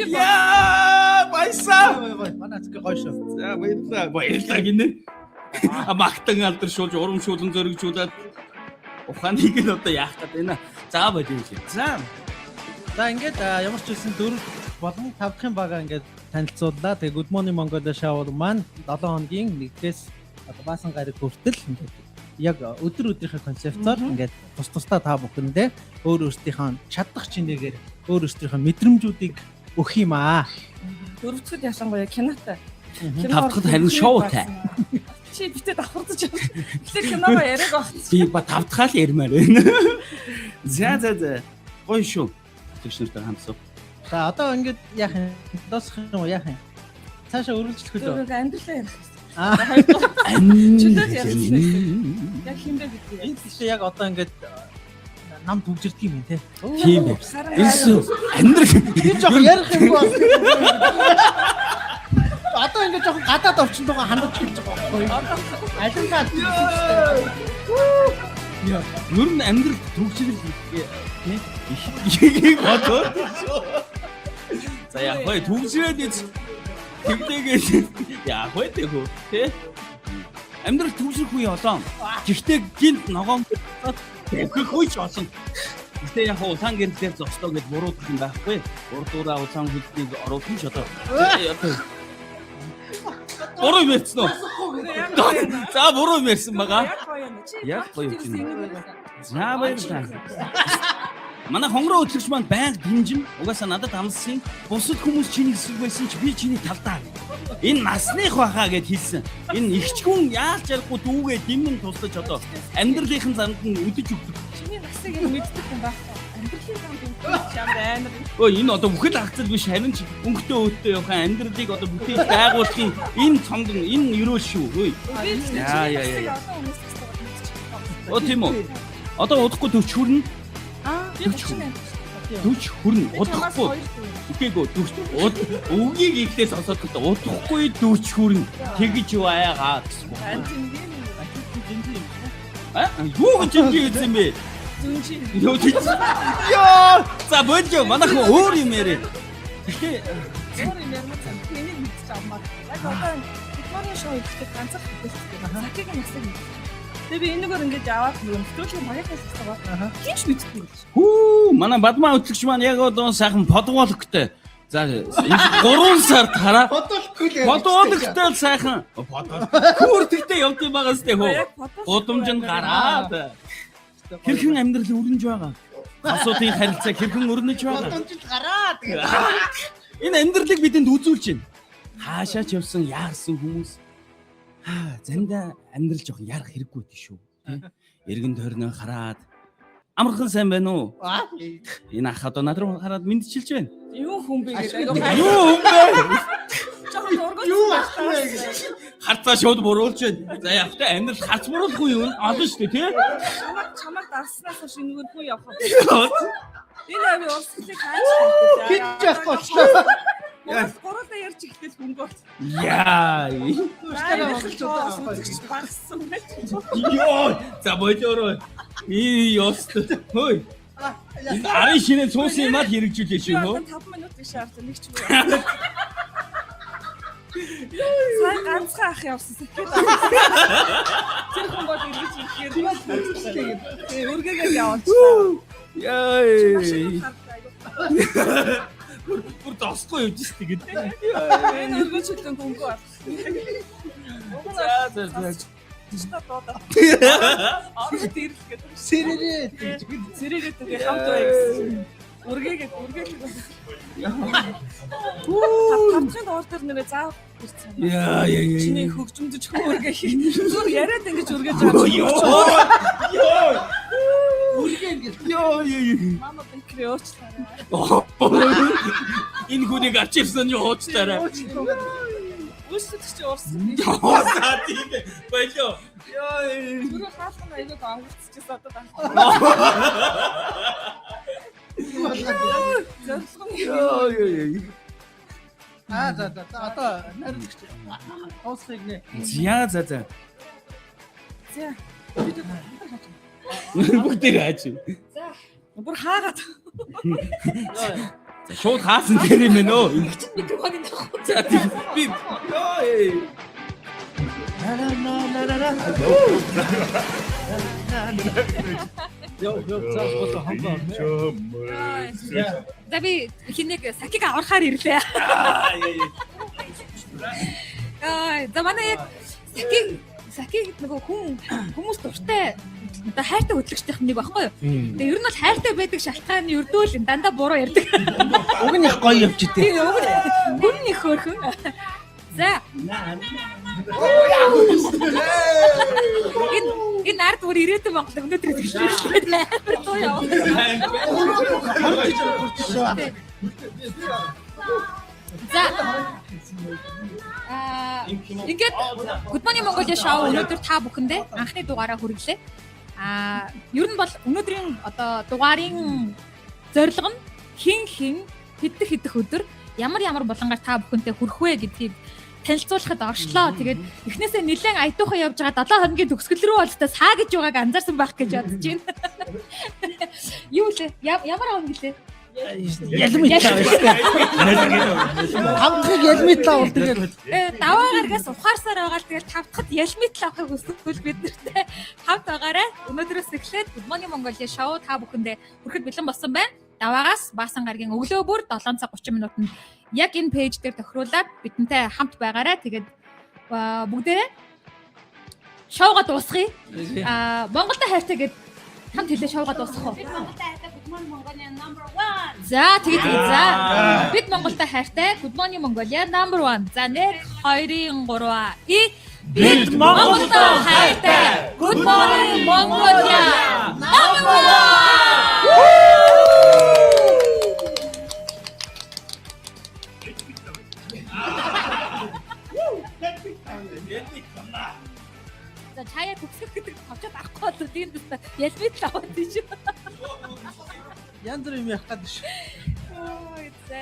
Яа, баясаа.
Манай зөв гоё шүү.
За баярлалаа гинэ. Магтан алдаршуулж, урамшуулан зоригжуулаад ухааныг нь одоо яах гэдэг вэ? За болил.
За ингээд ямар ч үсэн 4 болон 5 дахь бага ингээд танилцууллаа. Тэгээ Good Morning Mongolia show маань 7 хоногийн 1-ээс одоо баасан гараг хүртэл ингээд яг өдөр өдрийнхээ концептоор ингээд тус-тусдаа та бүхэндээ өөр өөрсдийнхээ чадах чинээгээр өөр өөрсдийнхээ мэдрэмжүүдийг өгөх юм аа.
Дөрөвдөгд ялангуяа кинотой.
Тавдахад харин шоутай.
Чи битээ давхардаж байна. Тэгэхээр киногоо яриаг баг.
Би ба тавдахаа л ярмаар байна. За. Гоё шүү. Тэгшнэртэй хамсав.
За одоо ингээд яах юм? Дуусгах юм уу яах юм? Цаашаа өргөжлөх үү?
Амьдралаа ярих хэрэгтэй.
Чөлөөд
ярих хэрэгтэй. Яг хиндэ гэдэг.
Энэ тийш яг одоо ингээд нам төгжирдэг юм те.
Тийм бай. Ерөөсөө амьдрал
би жоохон ярих юм бол одоо ингээд жоохон гадаад орчин тугаа хандаж хэлж байгаа байхгүй. Алингаа
яа, ер нь амьдрал төгжрөл тийм бодоо. За яг хой төгжрээд ийж тэгдэгээс яг хой тэгөө тий. Амьдрал төгжрөх үе олон. Гэхдээ гинт ногоон өгөх үеч олон. Гэтэ яг улаан гэрлэлээр зогслоо гэж буруудах юм байхгүй. Урдуураа улаан хөлтийг оруулах ч одоо. Буруу ярьсан уу? За буруу ярьсан байгаа. Яг гоё юм. За баярлалаа. Манай хонгороо хөтлөгч маань байнга дэмжин угаасаа надад амлсан. Бусад хүмүүс чиний хэсэг байсан ч би чиний талдаа. Энэ насных бахаа гэд хэлсэн. Энэ ихчгүн яалч ярихгүй дүүгээ дэмнэн туслаж одоо амьдралынхын занд нь үдэж өгдөг.
Чиний насыг нь мэддэг юм байна. Амьдралын занд үдэж ямар амар.
Өө энэ одоо бүхэл хагцал биш харин ч өнгөтэй өөдтэй явах амьдралыг одоо бүтээж байгуулахын энэ цомд энэ ерөөл шүү. Яа. Оо тийм үү. Одоо удахгүй төвч хүрнэ. Төвч хүрнэ. Удахгүй. Үгүйгөө төвч үгийг ихтэй сонсоод удахгүй төвч хүрнэ. Тэгж юу аяагаа гэсэн. Юу гэж юм бэ? Юу гэж? Яа! За бодё манайхан өөр юм яриа. Тэгэхээр
өөр юм ярмаа цаа. Энийг мэдчих аммаа. Яг одоо Викторийн шоу ихтэй ганцхан хэлсэн. Сакигийн насыг мэдчих. Тэгээ би энэгээр ингэж аваад нөхдөж магаас байгаа. Хинч мэдхгүй.
Хүү, манай бадмаа хөтлөгч маань яг одоо сайхан подволоктой. За 3 сард хараа. Подволоктой сайхан. Хүүрдэгтэй явд юм байгаа сте хөө. Гудамж нь гараад. Хэрхэн амьдрал өрнөж байгаа. Асуудын харилцаа хэрхэн өрнөж байгаа.
гудамж гараад.
Энэ амьдралыг бидэнд үзүүлж байна. Хаашаа ч явсан яарсан хүмүүс зандаа амьдрал жоох ярах хэрэггүй шүү. Эргэн тойрноо хараад амархан сайн байна уу? Энэ ах одоо над руу хараад мэдчилж байна.
Юу хүн бэ гэдэг.
Юу хүн бэ?
Жохон дургуй.
Харцаа шууд буруулж байна. За явахтай амьдрал харц буруулахгүй юу? Олон шүү дээ тий.
Чамаг дарснаас хойш энэгээр хүн явах. Энэ ави урсгалыг хайж байна.
Хинч явахгүй.
Гурваа ярьж ихтэл хөнгөө.
Яа.
Багсан.
Йоо, за бодёороо. Ёст. Хөөе. Энэ арын шинэ цуусын юмар хэрэгжүүлээ шүү нөө.
5 минут биш авсан нэг ч үгүй. Сая ганцхан ах явсан сэтгэл. Тэр хүн бол ирж ирэхээр үргээгээ явуулчихлаа.
Яа. Бүр тосгүй явж штэ гэдэг.
Энэ өргөчлөн хөнгөө байна.
За.
Ороод ирэл гэдэг.
Сэрэрээ
тэгээ хамт бай гэсэн. Үргээгээ. Тавчанд ордер нэрээ заав ирсэн.
Яа.
Чиний хөгжмөдөж хөргээ. Зүр яриад ингэж үргэж байгаа.
Йоо.
Мама бинкрээ уучлаарай.
Энэ хүнийг авчирсан нь уучлаарай.
Үсэж чи уурсан.
Яа тийм байлоо.
Зүр хаалхан аяг онгоцчихсан одоо байна.
За одоо найруулагч тоосхийг нэ.
За.
За.
Бүгдээ хаач.
За. Бүр хаагаад.
За шууд хаасан дээр юм байна өө.
Микрофонын тахуу.
За би
За би хинэг сакиг аврахаар ирлээ. За манай яг сакиг нөгөө хүмүүс дуртай одоо хайртай хөтлөгчдийнх нэг багхгүй юу. Тэгээ ер нь бол хайртай байдаг шалтгаан нь ердөө л дандаа буруу ярьдаг.
Уг нь их гоё явж идэв.
Тийм уг нь их хөөрхөн. За. Энэ ард бүр ирээдүйн Монгол өнөөдөр тэгшлээ. Туу яа. За. Ингээд Good Morning Mongolia шоу өнөөдөр та бүхэндээ анхны дугаараа хүргэлээ. Ер нь бол өнөөдрийн одоо дугаарын зорилго нь хин хэдэх өдөр ямар булангаар та бүхэнтэй хүрэх вэ гэдгийг танилцуулахад оршлоо. Тэгээд эхнээсээ нэлээд аятуухан явж байгаа 7 хоногийн төгсгөл рүү бол саа гэж байгааг анзаарсан байх гэж бодож байна. Юу лээ? Ямар авах гэлээ?
Ялмитлаа бол тэгээд
даваагаргаас ухаарсаар байгаа л тэгээд тавтахад ялмитл авахыг хүсвэл бид нартай хамт байгаарай. Өнөөдрөөс эхлээд Good Morning Mongolia шоу та бүхэндээ хүрэхэд бэлэн болсон байна. Даваагаас Баасан гарагийн өглөө бүр 7 цаг 30 минутанд яг энэ пэйж дээр тохируулаад бидэнтэй хамт байгаарай. Тэгээд бүгдээрээ шоуга дуусгая. Монголда хайртай гэд хамт хэлээ шоуга дуусгах уу?
Монголда хайртай Good Morning Mongolia number 1.
За тэгээд за бид Монголда хайртай Good Morning Mongolia number 1. За 1 2 3 бид Монголда хайртай Good Morning Mongolia number 1. За чаяа төгсөх гэдэг товчод авахгүй бол тийм дэс ялмит л аваад тийш.
янз бүр юм явах гэдэг шүү.
Ой за.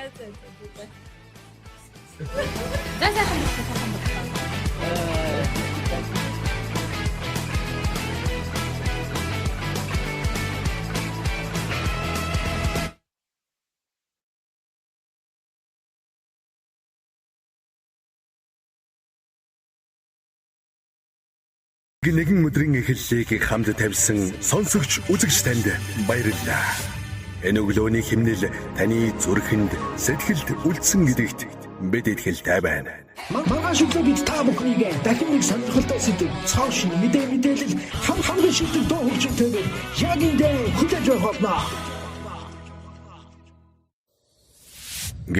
Нэгэн өдрийн эхлэлийг хамт тавьсан сонсогч үзэгч танд баярлалаа. Энэ өглөөний химнэл таны зүрхэнд сэтгэлд үлдсэн гэдэгт бид итгэлтэй байна.
Маргааш өглөө бид та бүхнийг дахин нэг сонирхолтой сэдв, цааш мэдээлэл хамгийн шилдэг дуу хөгжмөнтэйгээр яг энэ дээр хүлээж авах болно.